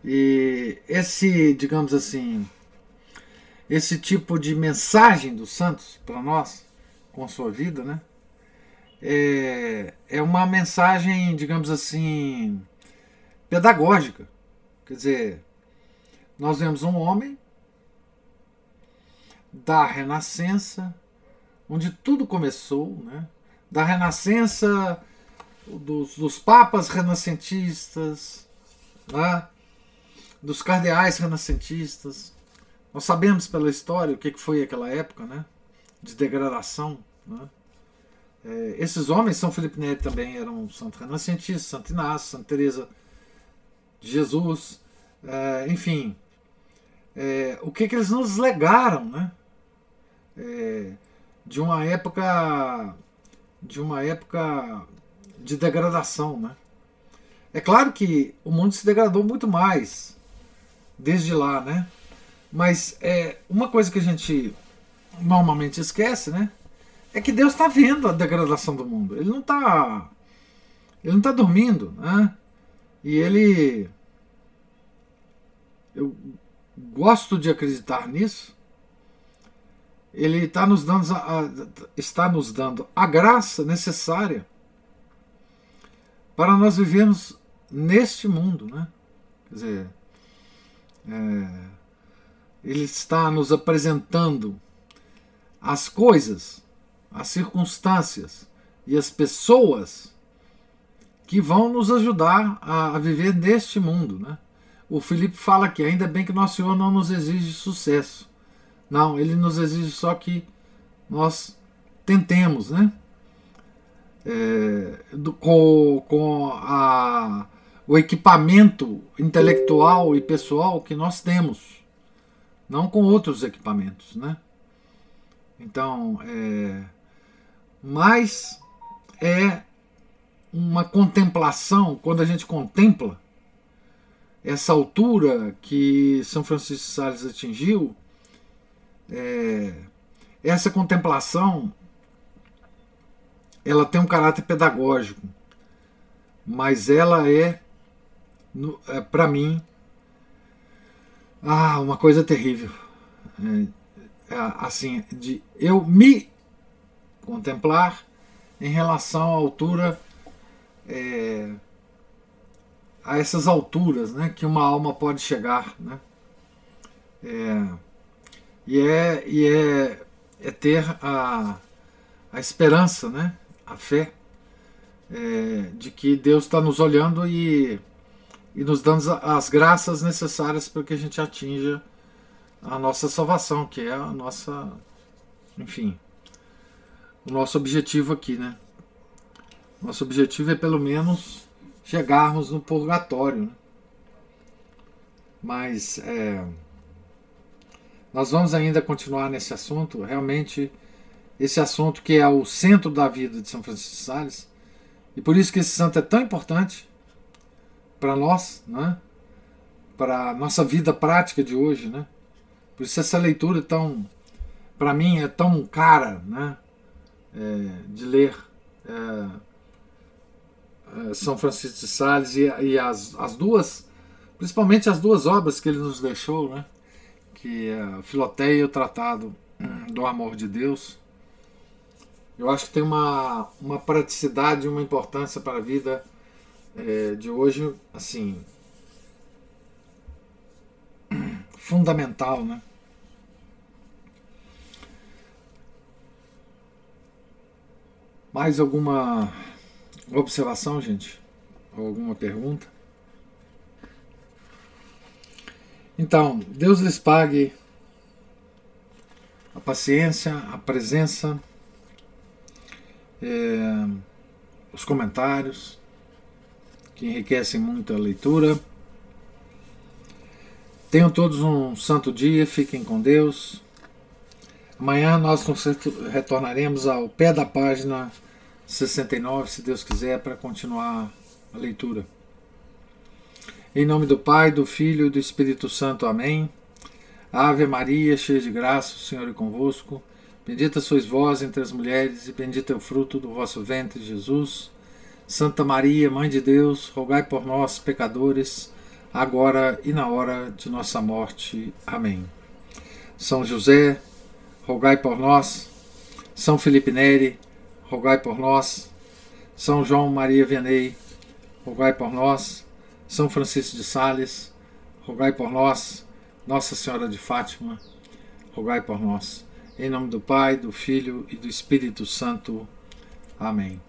e digamos assim, esse tipo de mensagem dos santos para nós, com a sua vida, né? É uma mensagem, digamos assim, pedagógica. Quer dizer, nós vemos um homem da Renascença, onde tudo começou, né? Da Renascença, dos papas renascentistas, né? Dos cardeais renascentistas. Nós sabemos pela história o que foi aquela época, né? De degradação, né? Esses homens, São Felipe Neri também era um santo renascentista, Santo Inácio, Santa Teresa de Jesus, enfim, o que eles nos legaram, né? De uma época de degradação, né? É claro que o mundo se degradou muito mais desde lá, né? Mas uma coisa que a gente normalmente esquece, né? É que Deus está vendo a degradação do mundo. Ele não está dormindo, né? E eu gosto de acreditar nisso. Ele está nos dando a graça necessária para nós vivermos neste mundo, né? Quer dizer, ele está nos apresentando as coisas, as circunstâncias e as pessoas que vão nos ajudar a viver neste mundo, né? O Felipe fala que ainda bem que Nosso Senhor não nos exige sucesso. Não, ele nos exige só que nós tentemos, né? Com o equipamento intelectual e pessoal que nós temos, não com outros equipamentos, né? Então, mas é uma contemplação, quando a gente contempla essa altura que São Francisco de Sales atingiu, essa contemplação ela tem um caráter pedagógico, mas ela para mim, uma coisa terrível. Assim, de eu me contemplar em relação à altura, a essas alturas, né, que uma alma pode chegar, né? É ter a esperança, né, a fé, de que Deus está nos olhando e nos dando as graças necessárias para que a gente atinja a nossa salvação, que é a nossa, enfim, o nosso objetivo aqui, né? Nosso objetivo é pelo menos chegarmos no purgatório, né? Mas nós vamos ainda continuar nesse assunto, realmente esse assunto que é o centro da vida de São Francisco de Sales, e por isso que esse santo é tão importante para nós, né? Para a nossa vida prática de hoje, né? Por isso essa leitura para mim é tão cara, né? De ler São Francisco de Sales e as duas, principalmente as duas obras que ele nos deixou, né? Que é a Filoteia e o Tratado do Amor de Deus. Eu acho que tem uma praticidade e uma importância para a vida de hoje, assim, fundamental, né? Mais alguma observação, gente? Ou alguma pergunta? Então, Deus lhes pague a paciência, a presença, os comentários, que enriquecem muito a leitura. Tenham todos um santo dia, fiquem com Deus. Amanhã nós retornaremos ao pé da página 69, se Deus quiser, para continuar a leitura. Em nome do Pai, do Filho e do Espírito Santo. Amém. Ave Maria, cheia de graça, o Senhor é convosco. Bendita sois vós entre as mulheres, e bendito é o fruto do vosso ventre, Jesus. Santa Maria, Mãe de Deus, rogai por nós, pecadores, agora e na hora de nossa morte. Amém. São José, rogai por nós. São Felipe Neri, rogai por nós. São João Maria Vianney, rogai por nós. São Francisco de Sales, rogai por nós. Nossa Senhora de Fátima, rogai por nós. Em nome do Pai, do Filho e do Espírito Santo. Amém.